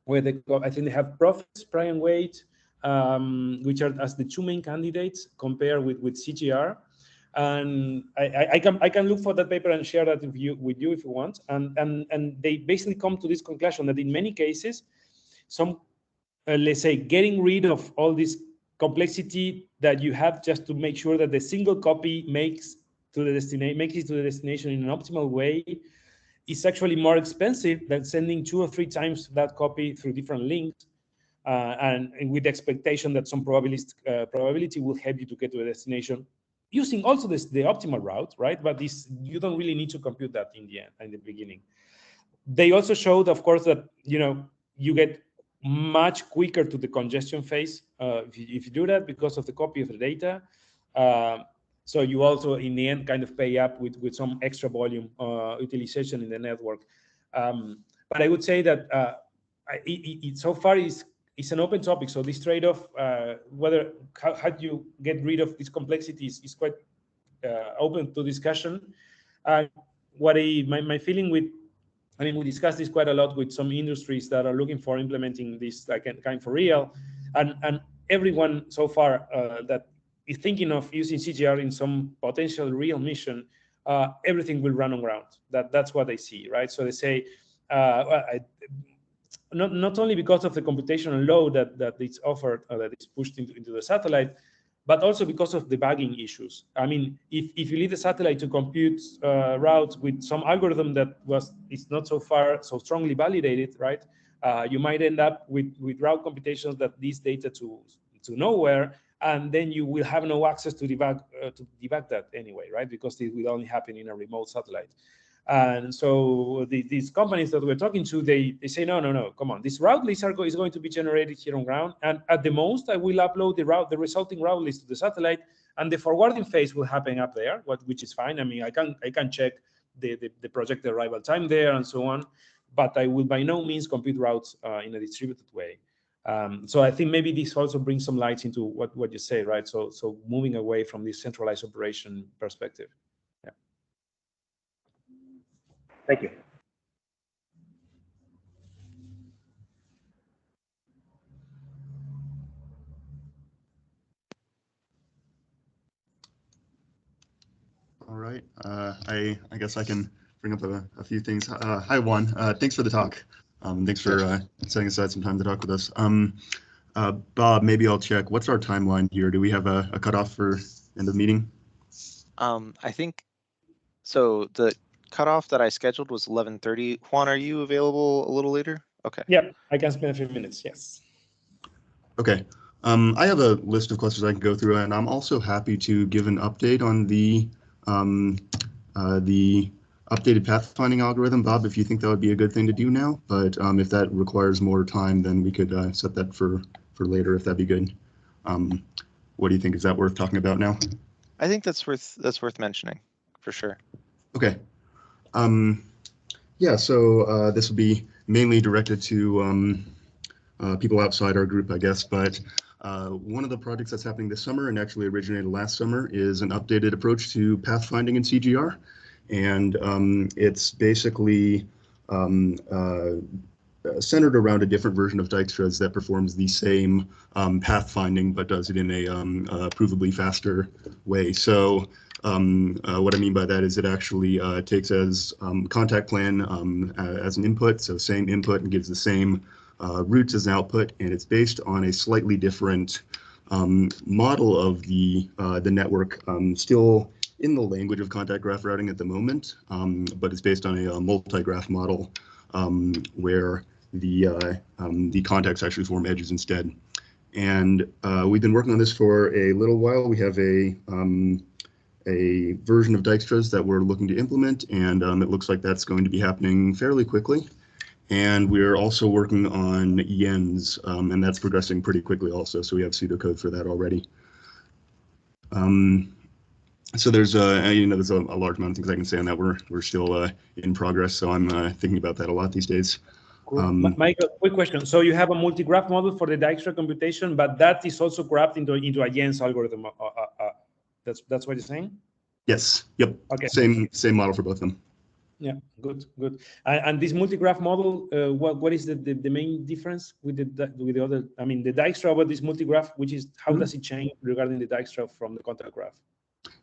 where I think they have Prophet, Fraire, and Wade, which are as the two main candidates compared with CGR. And I can look for that paper and share that with you if you want. And they basically come to this conclusion that in many cases, some let's say getting rid of all this complexity that you have just to make sure that the single copy makes it to the destination in an optimal way is actually more expensive than sending 2 or 3 times that copy through different links, and with the expectation that some probability will help you to get to a destination using also the optimal route, right? But you don't really need to compute that in the beginning. They also showed, of course, that you get much quicker to the congestion phase if you do that because of the copy of the data. So you also, in the end, kind of pay up with some extra volume utilization in the network. But I would say that so far it's an open topic. So this trade-off, how do you get rid of these complexities, is quite open to discussion. My feeling with, I mean, we discussed this quite a lot with some industries that are looking for implementing this like kind for real, and everyone so far that is thinking of using CGR in some potential real mission, everything will run on ground. That's what they see, right? So they say, not only because of the computational load that it's offered, that it's pushed into the satellite, but also because of debugging issues. I mean, if you leave the satellite to compute routes with some algorithm that is not so strongly validated, right? You might end up with route computations that leads data to nowhere, and then you will have no access to debug that anyway, right? Because it will only happen in a remote satellite. And so these companies that we're talking to, they say, no, come on. This route list is going to be generated here on ground. And at the most, I will upload the resulting route list to the satellite, and the forwarding phase will happen up there, which is fine. I mean, I can check the projected arrival time there and so on, but I will by no means compute routes in a distributed way. So I think maybe this also brings some light into what you say, right? So moving away from this centralized operation perspective. Thank you. All right. I guess I can bring up a few things. Hi, Juan. Thanks for the talk. Thanks for setting aside some time to talk with us. Bob, maybe I'll check. What's our timeline here? Do we have a cutoff for end of meeting? I think so. The cutoff that I scheduled was 11:30. Juan, are you available a little later? Okay. Yeah, I can spend a few minutes. Yes. Okay. I have a list of questions I can go through, and I'm also happy to give an update on the updated pathfinding algorithm, Bob, if you think that would be a good thing to do now. But if that requires more time, then we could set that for later, if that'd be good. What do you think? Is that worth talking about now? I think that's worth mentioning for sure. Okay. Yeah, so this will be mainly directed to people outside our group, I guess, but one of the projects that's happening this summer, and actually originated last summer, is an updated approach to pathfinding in CGR. And it's basically centered around a different version of Dijkstra's that performs the same pathfinding, but does it in a provably faster way. So what I mean by that is it actually takes as contact plan as an input, so same input, and gives the same routes as an output, and it's based on a slightly different model of the network, still in the language of contact graph routing at the moment, but it's based on a multi-graph model where the contacts actually form edges instead. And we've been working on this for a little while. We have a version of Dijkstra's that we're looking to implement, and it looks like that's going to be happening fairly quickly. And we're also working on Yen's, and that's progressing pretty quickly also, so we have pseudocode for that already. So there's there's a large amount of things I can say on that. We're still in progress, so I'm thinking about that a lot these days. Cool. Michael, quick question. So you have a multi-graph model for the Dijkstra computation, but that is also grabbed into a Yen's algorithm. That's what you're saying? Yes. Yep. Okay. Same model for both of them. Yeah. Good. And this multi-graph model, what is the main difference with the other? I mean, the Dijkstra about this multi-graph, which is how does it change regarding the Dijkstra from the contact graph?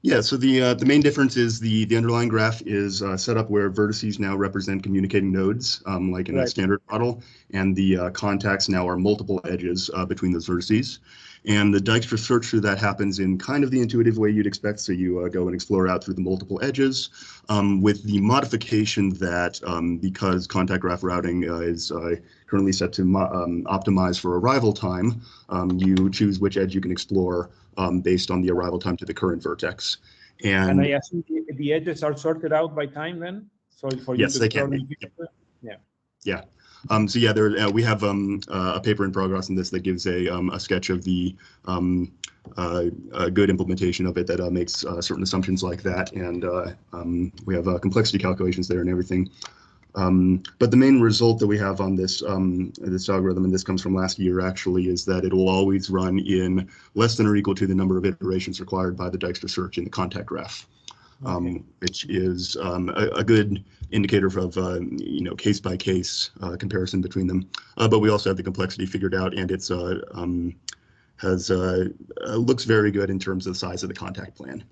Yeah, so the main difference is the underlying graph is set up where vertices now represent communicating nodes, like in a standard model, and the contacts now are multiple edges between those vertices. And the Dijkstra search through that happens in kind of the intuitive way you'd expect. So you go and explore out through the multiple edges, with the modification that because contact graph routing is currently set to optimize for arrival time, you choose which edge you can explore based on the arrival time to the current vertex. And I assume the edges are sorted out by time then? So for you yes, they can be. Yeah. So yeah, we have a paper in progress on this that gives a sketch of the a good implementation of it that makes certain assumptions like that, and we have complexity calculations there and everything. But the main result that we have on this this algorithm, and this comes from last year actually, is that it will always run in less than or equal to the number of iterations required by the Dijkstra search in the contact graph, which is a good indicator of case by case comparison between them. But we also have the complexity figured out, and it's looks very good in terms of the size of the contact plan.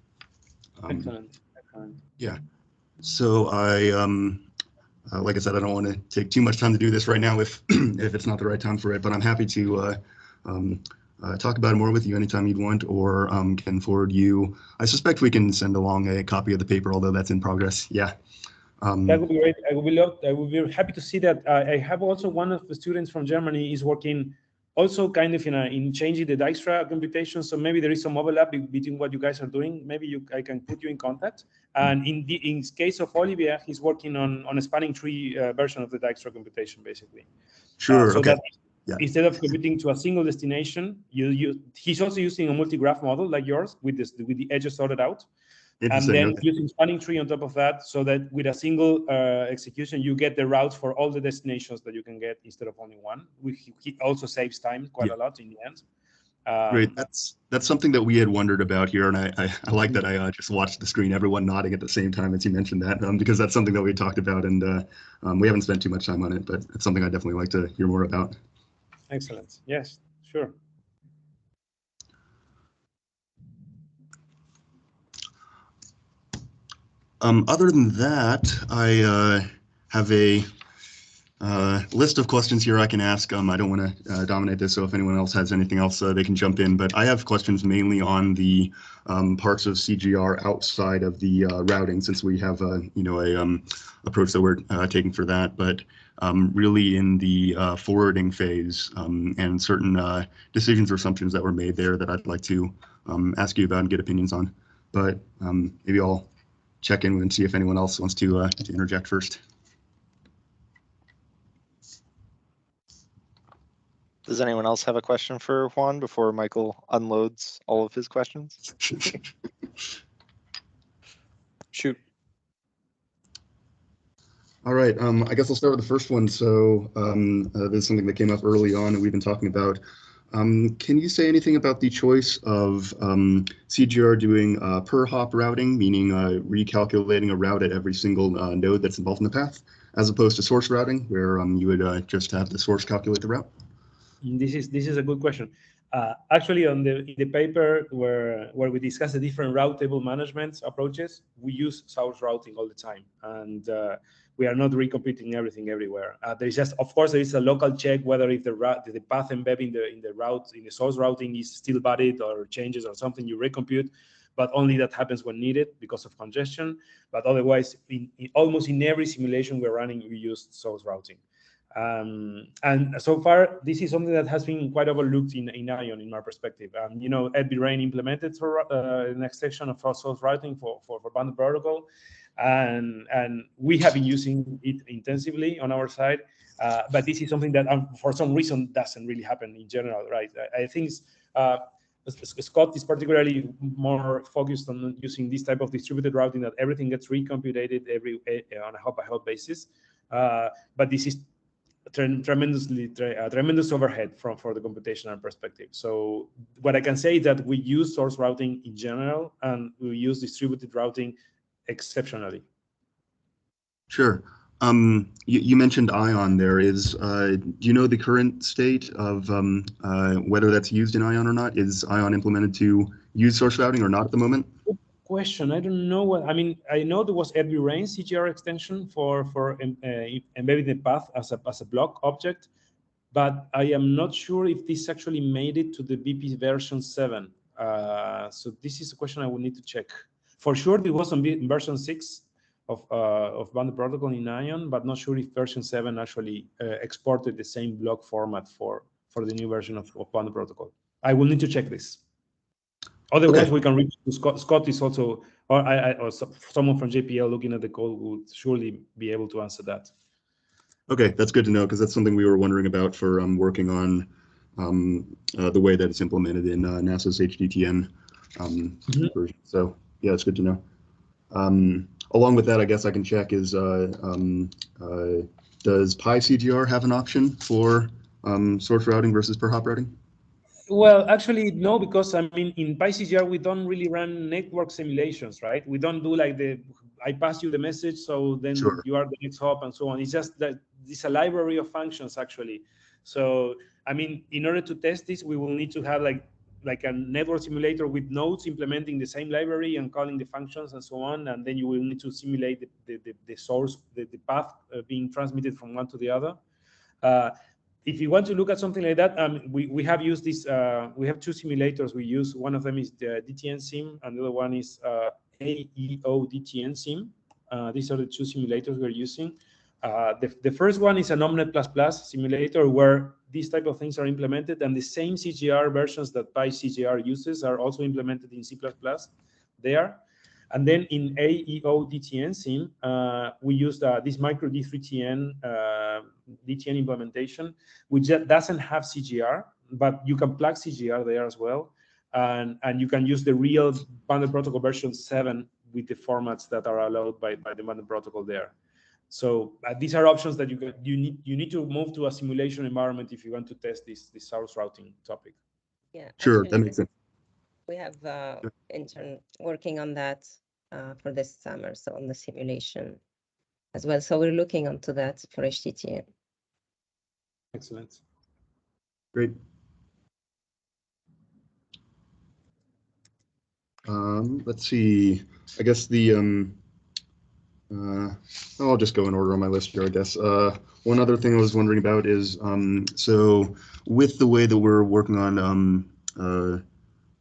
Excellent. Yeah. So like I said, I don't want to take too much time to do this right now if it's not the right time for it, but I'm happy to talk about it more with you anytime you'd want, or can forward you. I suspect we can send along a copy of the paper, although that's in progress. Yeah. That would be great. I would be happy to see that. I have also one of the students from Germany is working also kind of in changing the Dijkstra computation. So maybe there is some overlap between what you guys are doing. Maybe I can put you in contact. And in case of Olivier, he's working on a spanning tree version of the Dijkstra computation, basically. Sure. So okay. that instead of computing to a single destination, he's also using a multi-graph model like yours with the edges sorted out. And then using spanning tree on top of that, so that with a single execution, you get the routes for all the destinations that you can get instead of only one. It also saves time quite a lot in the end. Great. That's something that we had wondered about here, and I like that I just watched the screen, everyone nodding at the same time as you mentioned that, because that's something that we talked about, and we haven't spent too much time on it, but it's something I'd definitely like to hear more about. Excellent. Yes, sure. Other than that, I have a list of questions here I can ask. I don't want to dominate this, so if anyone else has anything else, they can jump in. But I have questions mainly on the parts of CGR outside of the routing, since we have a approach that we're taking for that. But really in the forwarding phase and certain decisions or assumptions that were made there that I'd like to ask you about and get opinions on. But maybe I'll check in and see if anyone else wants to interject first. Does anyone else have a question for Juan before Michael unloads all of his questions? Shoot. All right, I guess I'll start with the first one. So this is something that came up early on and we've been talking about. Can you say anything about the choice of CGR doing per hop routing, meaning recalculating a route at every single node that's involved in the path, as opposed to source routing, where you would just have the source calculate the route? This is a good question. Actually, in the paper where we discuss the different route table management approaches, we use source routing all the time, and we are not recomputing everything everywhere. There is just, of course, there is a local check whether if the path embedded in the source routing is still valid or changes or something, you recompute, but only that happens when needed because of congestion. But otherwise, almost in every simulation we're running, we use source routing. And so far, this is something that has been quite overlooked in ION, in my perspective. Ed Rain implemented for an extension of source routing for bundle protocol, and we have been using it intensively on our side. But this is something that, for some reason, doesn't really happen in general, right? I think Scott is particularly more focused on using this type of distributed routing that everything gets recomputed on a hop-by-hop basis. But this is tremendous overhead for the computational perspective. So what I can say is that we use source routing in general, and we use distributed routing exceptionally. Sure. You mentioned ION there. Do you know the current state of whether that's used in ION or not? Is ION implemented to use source routing or not at the moment? Good question. I don't know what, I know there was Ed Rain CGR extension for embedding the path as a block object, but I am not sure if this actually made it to the BP version 7. So this is a question I will need to check. For sure, it was on version 6 of bundle protocol in ION, but not sure if version 7 actually exported the same block format for the new version of bundle protocol. I will need to check this. Otherwise, we can reach to Scott. Scott is also, or someone from JPL looking at the code would surely be able to answer that. Okay, that's good to know, because that's something we were wondering about for working on the way that it's implemented in NASA's HDTN version. So yeah, it's good to know. along with that, I guess I can check is does PyCGR have an option for source routing versus per hop routing? Well, actually, no, because I mean, in PyCGR, we don't really run network simulations, right? We don't do like I pass you the message, so then Sure. you are the next hop and so on. It's just that it's a library of functions, actually. So, I mean, in order to test this, we will need to have like a network simulator with nodes implementing the same library and calling the functions and so on. And then you will need to simulate the source, the path being transmitted from one to the other. If you want to look at something like that, we have used this. We have two simulators we use. One of them is the DTN sim, and the other one is AEO DTN sim. These are the two simulators we're using. The first one is an Omnet++ simulator where these type of things are implemented, and the same CGR versions that PyCGR uses are also implemented in C++ there. And then in AEO DTN sim, we used this micro D3TN DTN implementation, which doesn't have CGR, but you can plug CGR there as well. And you can use the real bundle protocol version 7 with the formats that are allowed by the bundle protocol there. So these are options that you need to move to a simulation environment if you want to test this source routing topic. Yeah, Sure, actually, that makes sense. we have intern working on that for this summer, so on the simulation as well. So we're looking onto that for HTTN. Excellent. Great. Let's see. I guess I'll just go in order on my list here, I guess. One other thing I was wondering about is, so with the way that we're working on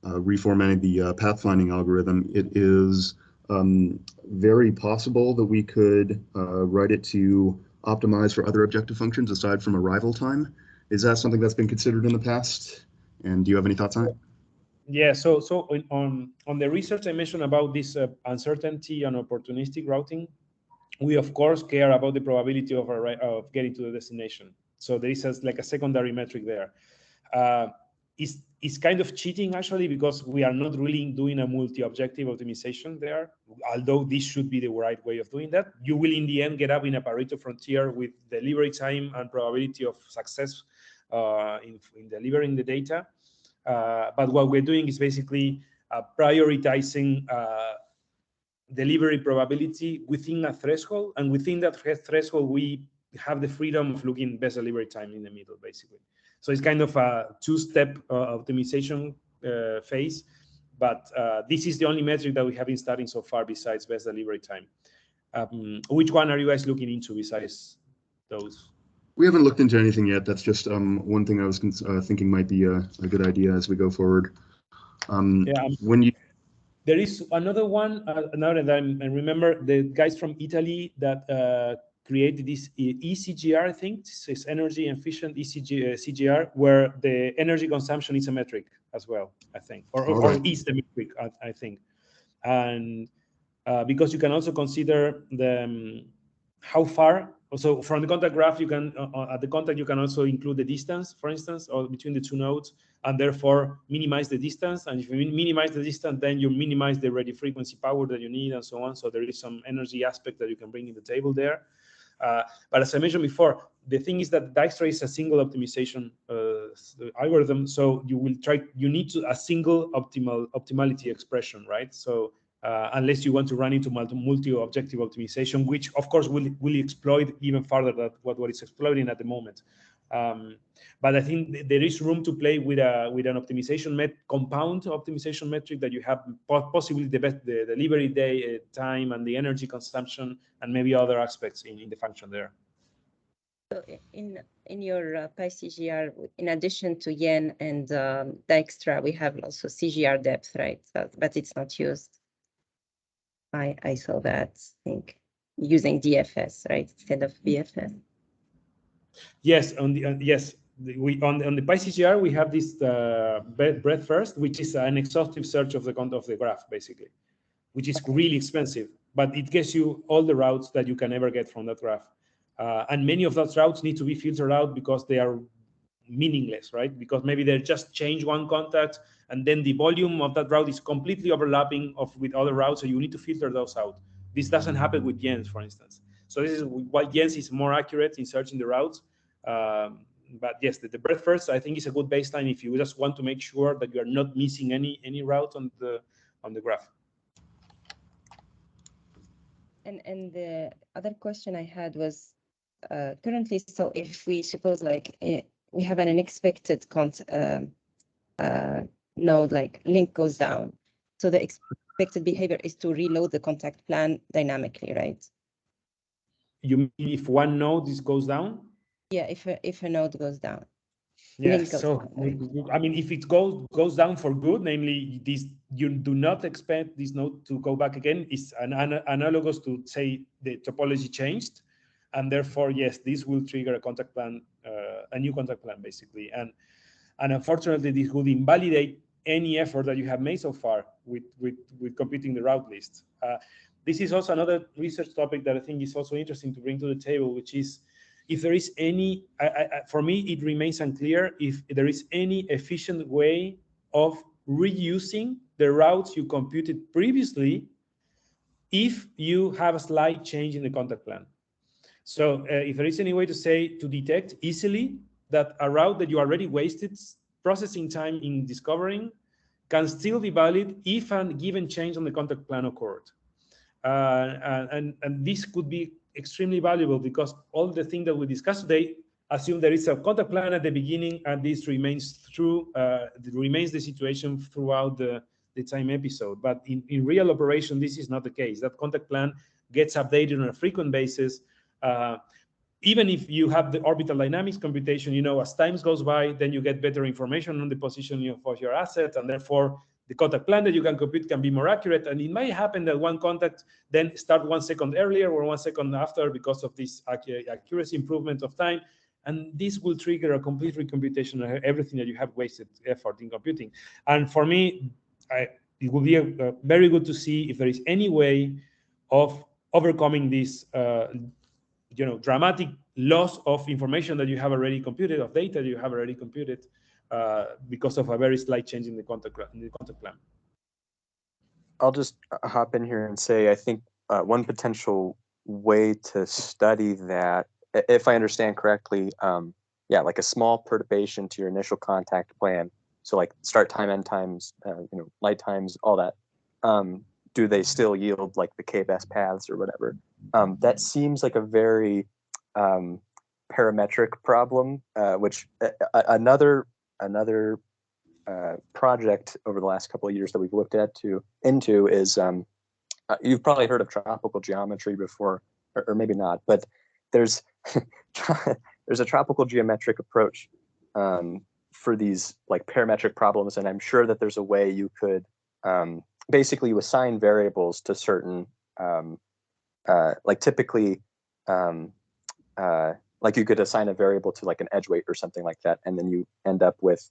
reformatting the pathfinding algorithm, it is very possible that we could write it to optimize for other objective functions aside from arrival time. Is that something that's been considered in the past? And do you have any thoughts on it? Yeah, so on the research I mentioned about this uncertainty and opportunistic routing, we of course care about the probability of getting to the destination. So there is like a secondary metric there. It's kind of cheating actually, because we are not really doing a multi-objective optimization there. Although this should be the right way of doing that, you will in the end get up in a Pareto frontier with delivery time and probability of success in delivering the data. But what we're doing is basically prioritizing delivery probability within a threshold, and within that threshold we have the freedom of looking best delivery time in the middle, basically. So it's kind of a two-step optimization phase, but this is the only metric that we have been studying so far besides best delivery time. Which one are you guys looking into besides those? We haven't looked into anything yet. That's just one thing I was thinking might be a good idea as we go forward. There is another one, now that I remember, the guys from Italy that created this ECGR, I think. It's energy efficient CGR, where the energy consumption is a metric as well, I think. Or is the metric, I think. And because you can also consider the how far. So from the contact graph, you can at the contact you can also include the distance, for instance, or between the two nodes, and therefore minimize the distance. And if you minimize the distance, then you minimize the radio frequency power that you need, and so on. So there is some energy aspect that you can bring in the table there. But as I mentioned before, the thing is that Dijkstra is a single optimization algorithm. So you need a single optimality expression, right? So unless you want to run into multi-objective optimization, which of course will exploit even further than what is exploiting at the moment. But I think there is room to play with an optimization compound optimization metric that you have possibly the delivery day time and the energy consumption and maybe other aspects in the function there. So in your PyCGR, in addition to yen and Dijkstra, we have also CGR depth, right? So, but it's not used. I saw that, I think, using DFS, right, instead of VFS. Yes, on the PyCGR we have this breadth first, which is an exhaustive search of the content of the graph, basically, which is really expensive, but it gets you all the routes that you can ever get from that graph, and many of those routes need to be filtered out because they are meaningless, right? Because maybe they just change one contact and then the volume of that route is completely overlapping with other routes, so you need to filter those out. This doesn't happen with Jens, for instance. So this is why Jens is more accurate in searching the routes. But yes, the breadth first, I think, is a good baseline if you just want to make sure that you are not missing any route on the graph. And the other question I had was currently, so if we suppose like we have an unexpected node, like link goes down, so the expected behavior is to reload the contact plan dynamically, right? You mean if one node goes down? Yeah, if a node goes down. Yeah, so I mean, if it goes down for good, namely this, you do not expect this node to go back again, is analogous to say the topology changed, and therefore yes, this will trigger a contact plan, a new contact plan basically, and unfortunately this would invalidate any effort that you have made so far with computing the route list. This is also another research topic that I think is also interesting to bring to the table, which is if there is any, for me, it remains unclear if there is any efficient way of reusing the routes you computed previously if you have a slight change in the contact plan. So if there is any way to detect easily that a route that you already wasted processing time in discovering can still be valid if a given change on the contact plan occurred. And this could be extremely valuable because all the things that we discussed today assume there is a contact plan at the beginning, and this remains true, remains the situation throughout the time episode. But in real operation, this is not the case. That contact plan gets updated on a frequent basis. Even if you have the orbital dynamics computation, you know, as time goes by, then you get better information on the position of your assets, and therefore the contact plan that you can compute can be more accurate. And it might happen that one contact then start 1 second earlier or 1 second after because of this accuracy improvement of time. And this will trigger a complete recomputation of everything that you have wasted effort in computing. And for me, it will be very good to see if there is any way of overcoming this dramatic loss of information that you have already computed, of data that you have already computed, because of a very slight change in the contact plan. I'll just hop in here and say I think one potential way to study that, if I understand correctly, like a small perturbation to your initial contact plan. So like start time, end times, light times, all that. Do they still yield like the k-best paths or whatever? That seems like a very parametric problem, which another project over the last couple of years that we've looked into is you've probably heard of tropical geometry before, or maybe not, but there's there's a tropical geometric approach for these like parametric problems, and I'm sure that there's a way you could basically you assign variables to certain like typically like you could assign a variable to like an edge weight or something like that, and then you end up with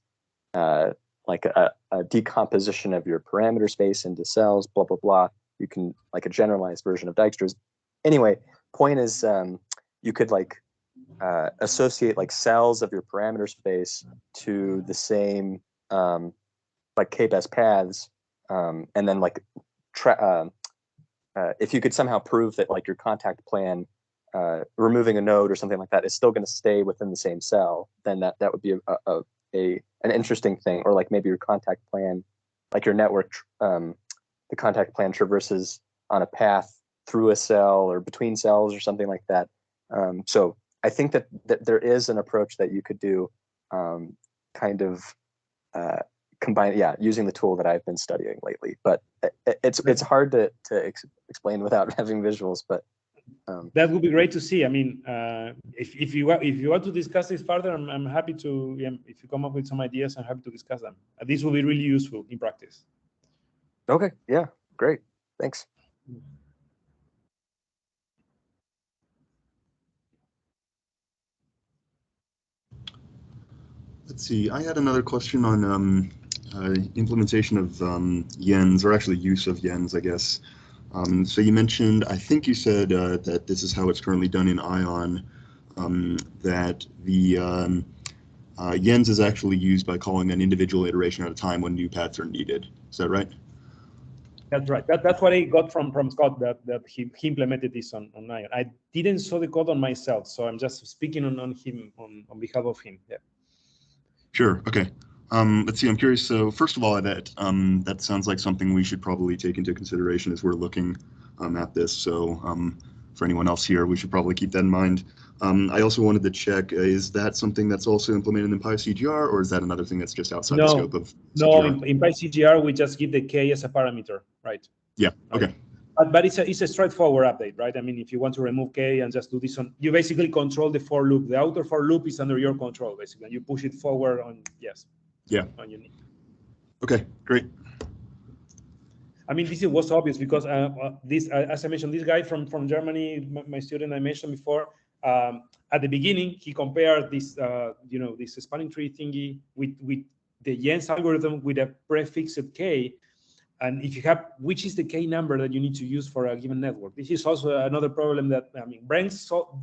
like a decomposition of your parameter space into cells, blah blah blah. You can like a generalized version of Dijkstra's. Anyway, point is you could like associate like cells of your parameter space to the same like k-best paths, and then like if you could somehow prove that like your contact plan removing a node or something like that is still going to stay within the same cell, then that would be an interesting thing. Or like maybe your contact plan, like your network, the contact plan traverses on a path through a cell or between cells or something like that. So I think that there is an approach that you could do, kind of combine, using the tool that I've been studying lately. But it's hard to explain without having visuals. But that would be great to see. I mean, if you want to discuss this further, I'm happy to. If you come up with some ideas, I'm happy to discuss them. This will be really useful in practice. Okay. Yeah. Great. Thanks. Let's see. I had another question on implementation of yens, or actually use of yens, I guess. So you mentioned, I think you said that this is how it's currently done in Ion, that the yens is actually used by calling an individual iteration at a time when new paths are needed. Is that right? That's right. That's what I got from Scott, that he implemented this on Ion. I didn't saw the code on myself, so I'm just speaking on him on behalf of him. Yeah. Sure. Okay. Let's see. I'm curious. So first of all, that sounds like something we should probably take into consideration as we're looking at this. So for anyone else here, we should probably keep that in mind. I also wanted to check: is that something that's also implemented in PyCGR, or is that another thing that's just outside the scope of CGR? No, in PyCGR we just give the k as a parameter, right? Yeah. Okay. But it's a straightforward update, right? I mean, if you want to remove k and just do this on, you basically control the for loop. The outer for loop is under your control, basically, and you push it forward on Yeah. On your need. Okay. Great. I mean, this was obvious because as I mentioned, this guy from Germany, my student I mentioned before, at the beginning he compared this this spanning tree thingy with the Jens algorithm with a prefixed k, and if you have which is the k number that you need to use for a given network. This is also another problem that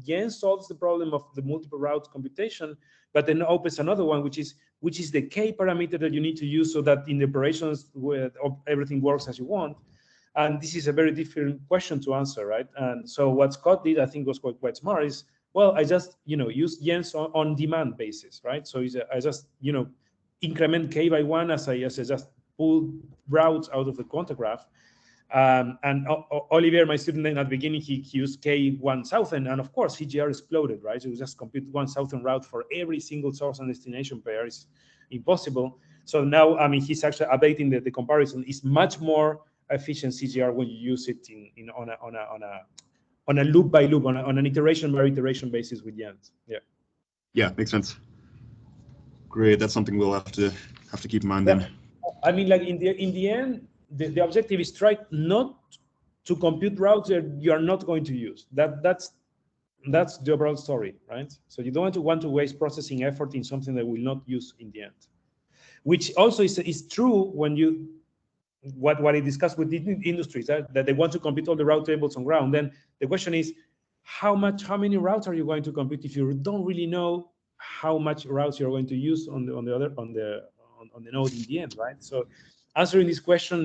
Jens solves the problem of the multiple routes computation, but then opens another one, which is the k parameter that you need to use so that in the operations everything works as you want. And this is a very different question to answer, right? And so what Scott did, I think, was quite smart. Is, well, I just use Jens on demand basis, right? So I just increment k by 1 as I just pull routes out of the contact graph. And Olivier, my student, at the beginning, he used k1000, and of course CGR exploded, right? So we just compute 1000 route for every single source and destination pair. Is impossible. So now, I mean, he's actually updating the comparison. Is much more efficient CGR when you use it on a loop by loop, on an iteration by iteration basis with Jens. Yeah. Yeah, makes sense. Great. That's something we'll have to keep in mind then. I mean, like in the end, the objective is try not to compute routes that you are not going to use. That's the overall story, right? So you don't want to waste processing effort in something that will not use in the end. Which also is true when you what I discussed with the industries, that they want to compute all the route tables on ground. Then the question is, how many routes are you going to compute if you don't really know how much routes you're going to use on the node in the end, right? So answering this question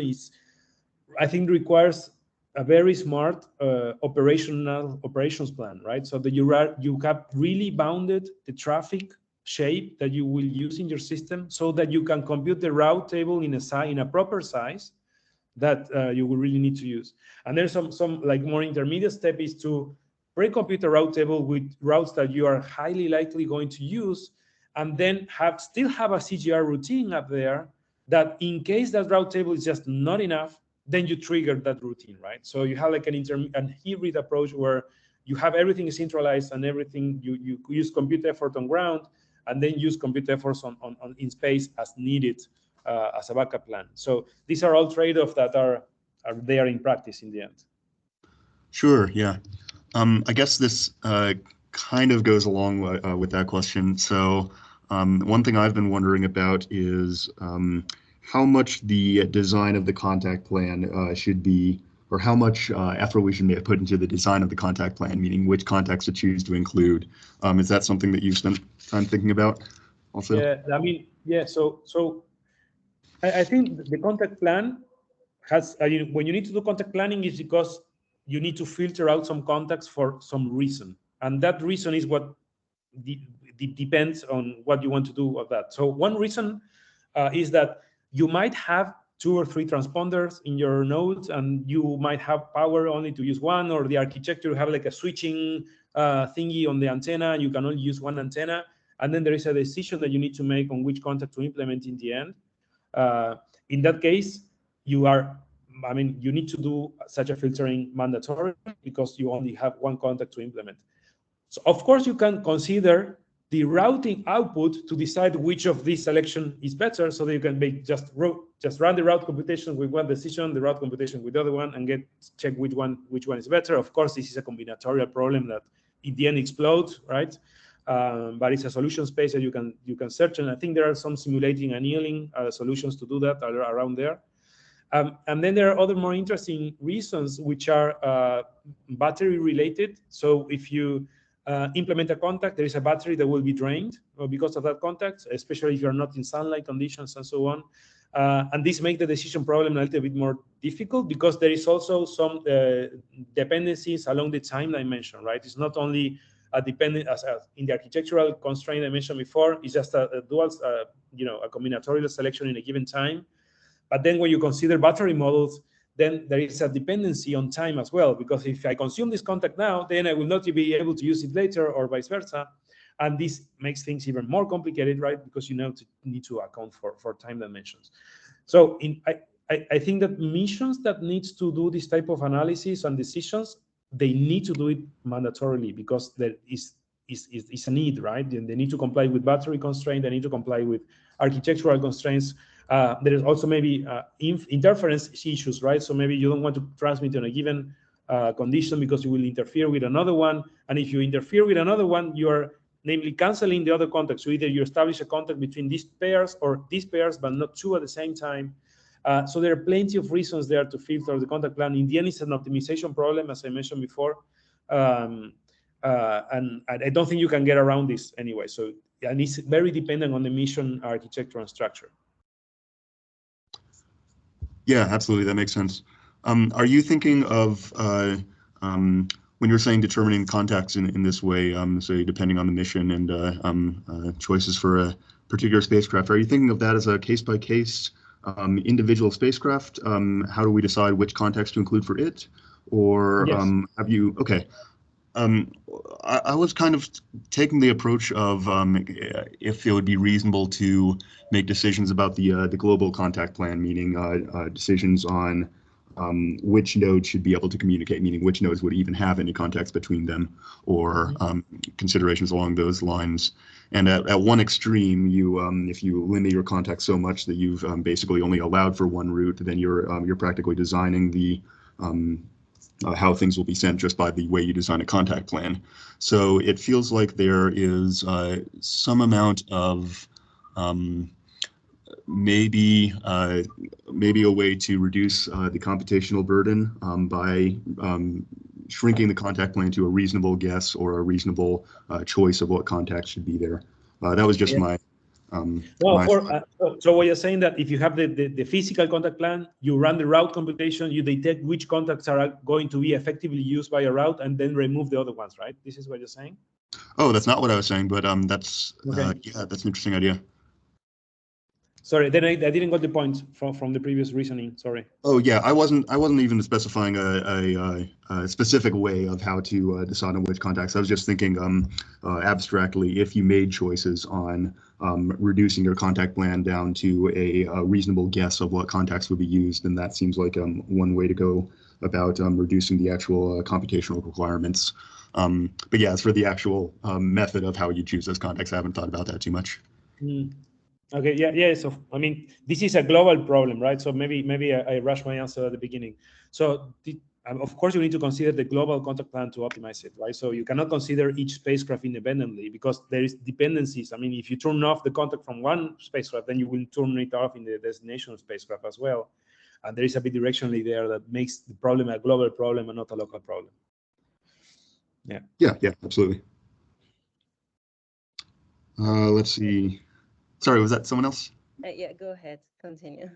I think requires a very smart operations plan, right? So that you have really bounded the traffic shape that you will use in your system, so that you can compute the route table in a proper size that you will really need to use. And there's some like more intermediate step is to pre-compute a route table with routes that you are highly likely going to use, and then still have a CGR routine up there that in case that route table is just not enough, then you trigger that routine, right? So you have like an hybrid approach where you have everything centralized and everything you use compute effort on ground, and then use compute efforts in space as needed as a backup plan. So these are all trade-offs that are there in practice in the end. Sure. Yeah. I guess this kind of goes along with that question. So one thing I've been wondering about is how much the design of the contact plan should be, or how much effort we should put into the design of the contact plan, meaning which contacts to choose to include. Is that something that you've spent time thinking about also? Yeah, I mean, yeah, so I think the contact plan has, when you need to do contact planning, is because you need to filter out some contacts for some reason. And that reason is what depends on what you want to do with that. So one reason is that you might have 2 or 3 transponders in your nodes, and you might have power only to use one, or the architecture have like a switching thingy on the antenna, and you can only use one antenna. And then there is a decision that you need to make on which contact to implement in the end. In that case, you need to do such a filtering mandatory because you only have one contact to implement. So of course you can consider the routing output to decide which of these selection is better, so that you can make just run the route computation with one decision, the route computation with the other one, and check which one is better. Of course, this is a combinatorial problem that in the end explodes, right? But it's a solution space that you can search, and I think there are some simulating annealing solutions to do that around there. And then there are other more interesting reasons, which are battery related. So if you implement a contact, there is a battery that will be drained because of that contact, especially if you're not in sunlight conditions and so on. And this makes the decision problem a little bit more difficult because there is also some dependencies along the time dimension, right? It's not only a dependent as in the architectural constraint I mentioned before. It's just a dual, a combinatorial selection in a given time. But then when you consider battery models, then there is a dependency on time as well, because if I consume this contact now, then I will not be able to use it later, or vice versa. And this makes things even more complicated, right? Because you need to account for time dimensions. So I think that missions that needs to do this type of analysis and decisions, they need to do it mandatorily, because there is a need, right? They need to comply with battery constraint. They need to comply with architectural constraints. There is also maybe interference issues, right? So maybe you don't want to transmit on a given condition because you will interfere with another one. And if you interfere with another one, you are namely canceling the other contact. So either you establish a contact between these pairs or these pairs, but not two at the same time. So there are plenty of reasons there to filter the contact plan. In the end, it's an optimization problem, as I mentioned before. And I don't think you can get around this anyway. So, and it's very dependent on the mission architecture and structure. Yeah, absolutely. That makes sense. Are you thinking of, when you're saying determining contacts in this way, say depending on the mission and choices for a particular spacecraft, are you thinking of that as a case-by-case individual spacecraft? How do we decide which contacts to include for it? Or yes. Have you, okay. I was kind of taking the approach of if it would be reasonable to make decisions about the global contact plan, meaning decisions on which nodes should be able to communicate, meaning which nodes would even have any contacts between them, or considerations along those lines. And at one extreme, if you limit your contacts so much that you've basically only allowed for one route, then you're practically designing the how things will be sent just by the way you design a contact plan. So it feels like there is some amount of maybe a way to reduce the computational burden by shrinking the contact plan to a reasonable guess or a reasonable choice of what contacts should be there. That was just my so what you're saying that if you have the physical contact plan, you run the route computation, you detect which contacts are going to be effectively used by a route, and then remove the other ones, right? This is what you're saying? Oh, that's not what I was saying, but that's okay. Yeah, that's an interesting idea. Sorry, then I didn't get the point from the previous reasoning. Sorry. Oh yeah, I wasn't even specifying a specific way of how to decide on which contacts. I was just thinking abstractly, if you made choices on reducing your contact plan down to a reasonable guess of what contacts would be used, then that seems like one way to go about reducing the actual computational requirements. But yeah, as for the actual method of how you choose those contacts, I haven't thought about that too much. Okay, yeah. So I mean, this is a global problem, right? So maybe I rushed my answer at the beginning. So of course, you need to consider the global contact plan to optimize it, right? So you cannot consider each spacecraft independently because there is dependencies. I mean, if you turn off the contact from one spacecraft, then you will turn it off in the destination spacecraft as well. And there is a bit directionally there that makes the problem a global problem and not a local problem. Yeah, absolutely. Let's see. Sorry, was that someone else? Yeah, go ahead. Continue.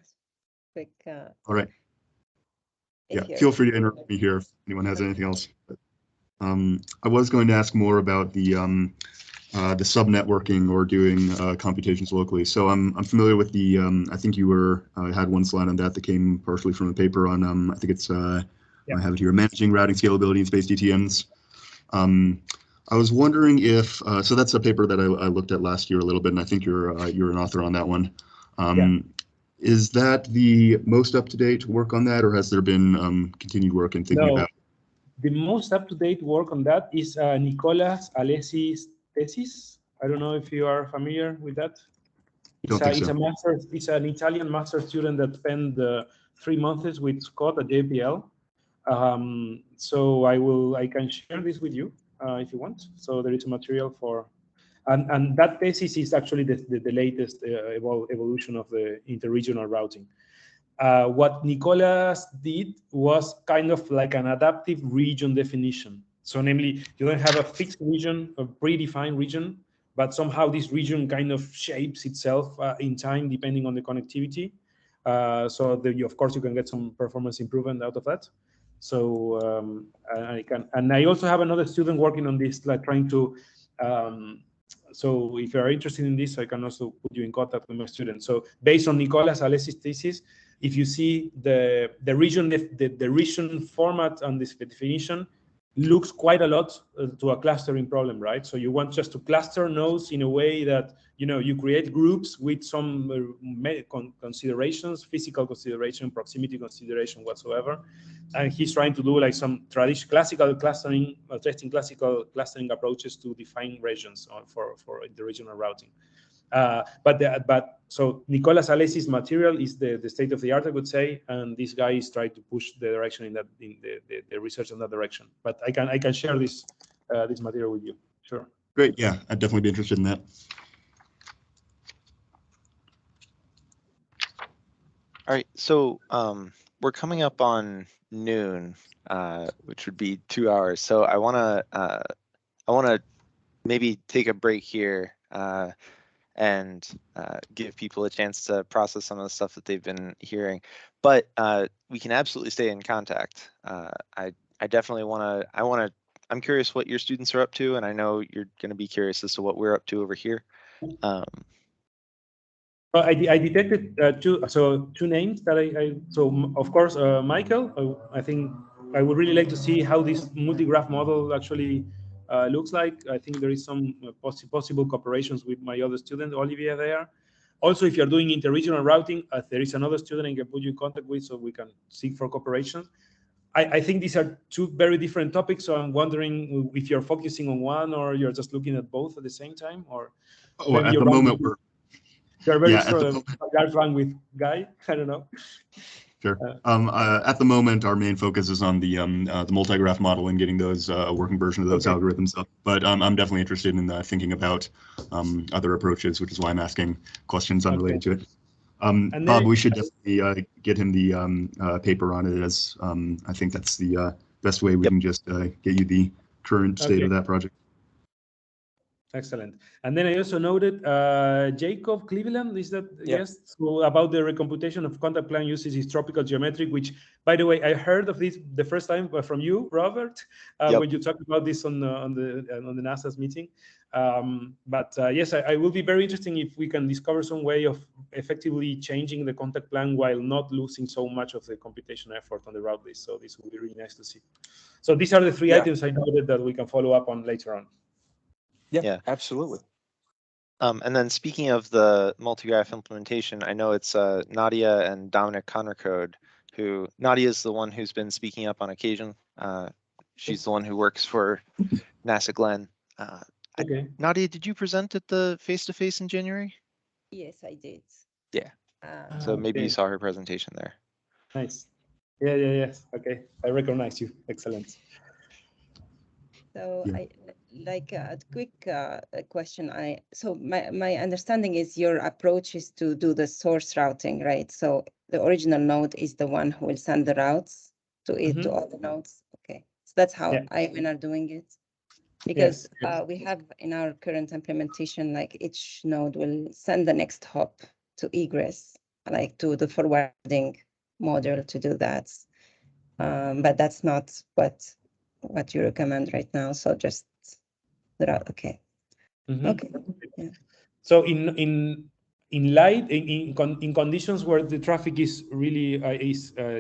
Quick. All right. Yeah, feel free to interrupt me here if anyone has anything else. But, I was going to ask more about the subnetworking or doing computations locally. So I'm familiar with the. I think you had one slide on that came partially from a paper on. I think it's. I have it here. Managing routing scalability in space DTMs. I was wondering if, so that's a paper that I looked at last year a little bit, and I think you're an author on that one. Is that the most up-to-date work on that, or has there been continued work in thinking about? The most up-to-date work on that is Nicolas Alesi's thesis. I don't know if you are familiar with that. It's an Italian master student that spent 3 months with Scott at JPL. So I can share this with you. If you want. So there is a material for, and that thesis is actually the latest evolution of the interregional routing. What Nicolas did was kind of like an adaptive region definition. So namely, you don't have a fixed region, a predefined region, but somehow this region kind of shapes itself in time depending on the connectivity. So of course you can get some performance improvement out of that. So I also have another student working on this, like trying to. So if you are interested in this, I can also put you in contact with my student. So based on Nicolas Alessi's thesis, if you see the region format and this definition looks quite a lot to a clustering problem, right? So you want just to cluster nodes in a way that, you know, you create groups with some considerations, physical consideration, proximity consideration whatsoever. And he's trying to do like some traditional classical clustering, testing classical clustering approaches to define regions for the regional routing. So Nicolas Alessi's material is the state of the art, I would say, and this guy is trying to push the direction in the research in that direction. But I can share this this material with you. Sure. Great. Yeah, I'd definitely be interested in that. All right, so we're coming up on noon, which would be 2 hours. So I wanna maybe take a break here and give people a chance to process some of the stuff that they've been hearing. But we can absolutely stay in contact. I definitely I'm curious what your students are up to, and I know you're going to be curious as to what we're up to over here. Well, I detected two names that so of course Michael. I think I would really like to see how this multi-graph model actually looks like. I think there is some possible cooperations with my other student Olivier there. Also, if you're doing interregional routing, there is another student I can put you in contact with, so we can seek for cooperation. I think these are two very different topics, so I'm wondering if you're focusing on one or you're just looking at both at the same time, or at the moment you're very sort of wrong with Guy. I don't know. Sure. At the moment, our main focus is on the multi-graph model and getting those a working version of those algorithms up. But I'm definitely interested in thinking about other approaches, which is why I'm asking questions unrelated to it. Bob, we should definitely get him the paper on it, as I think that's the best way we can just get you the current state of that project. Excellent. And then I also noted Jacob Cleveland, is that yes? So about the recomputation of contact plan uses is tropical geometric, which, by the way, I heard of this the first time from you, Robert, when you talked about this on the NASA's meeting. Yes, I will be very interesting if we can discover some way of effectively changing the contact plan while not losing so much of the computation effort on the route list. So this will be really nice to see. So these are the three items I noted that we can follow up on later on. Yeah, absolutely. And then speaking of the multi-graph implementation, I know it's Nadia and Dominic Conracode, who Nadia is the one who's been speaking up on occasion. She's the one who works for nasaglenn. Nadia, did you present at the face-to-face in January? Yes, I did. Yeah. So maybe you saw her presentation there. Nice. Yes. Okay, I recognize you. Excellent. So I like a quick question. So my understanding is your approach is to do the source routing, right? So the original node is the one who will send the routes to to all the nodes. Okay, so that's how IMN are doing it. Because we have in our current implementation, like each node will send the next hop to egress, like to the forwarding module to do that. But that's not what you recommend right now. So just the route. Okay. Okay. Yeah. So in conditions where the traffic is really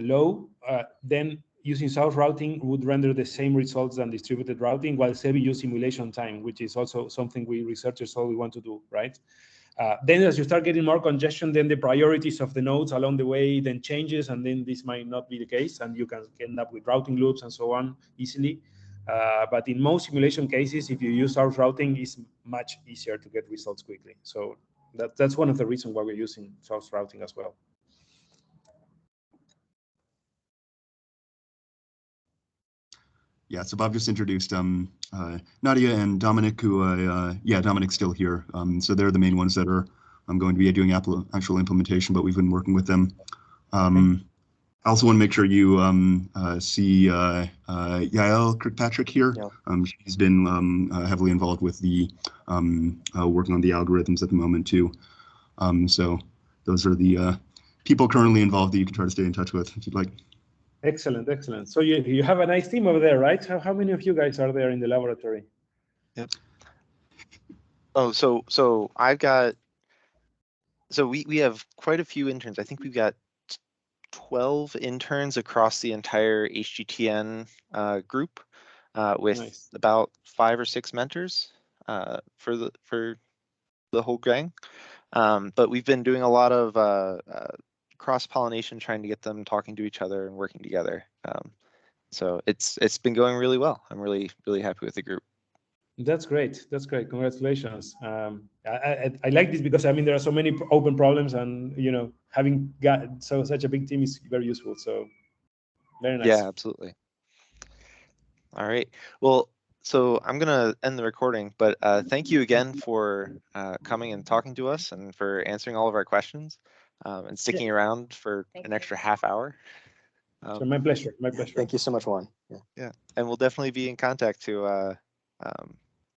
low, then using source routing would render the same results than distributed routing, while saving you simulation time, which is also something we researchers all we want to do, right? Then as you start getting more congestion, then the priorities of the nodes along the way then changes, and then this might not be the case, and you can end up with routing loops and so on easily. But in most simulation cases, if you use source routing, it's much easier to get results quickly. So that's one of the reasons why we're using source routing as well. Yeah, so Bob just introduced Nadia and Dominic, who, Dominic's still here. So they're the main ones that are going to be doing actual implementation, but we've been working with them. I also want to make sure you see Yael Kirkpatrick here. She's been heavily involved with the working on the algorithms at the moment too. So those are the people currently involved that you can try to stay in touch with if you'd like. Excellent, excellent. So you have a nice team over there, right? How many of you guys are there in the laboratory? Yep. Oh, so I've got, so we have quite a few interns. I think we've got 12 interns across the entire HGTN group, with Nice. about 5 or 6 mentors for the whole gang. But we've been doing a lot of cross-pollination, trying to get them talking to each other and working together. So it's been going really well. I'm really happy with the group. That's great. That's great. Congratulations. I like this because I mean there are so many open problems, and having got such a big team is very useful. So very nice. Yeah, absolutely. All right. Well, so I'm gonna end the recording, but thank you again for coming and talking to us and for answering all of our questions, and sticking around for Thank an you. extra half hour. So my pleasure. My pleasure. Thank you so much, Juan. Yeah. Yeah, and we'll definitely be in contact to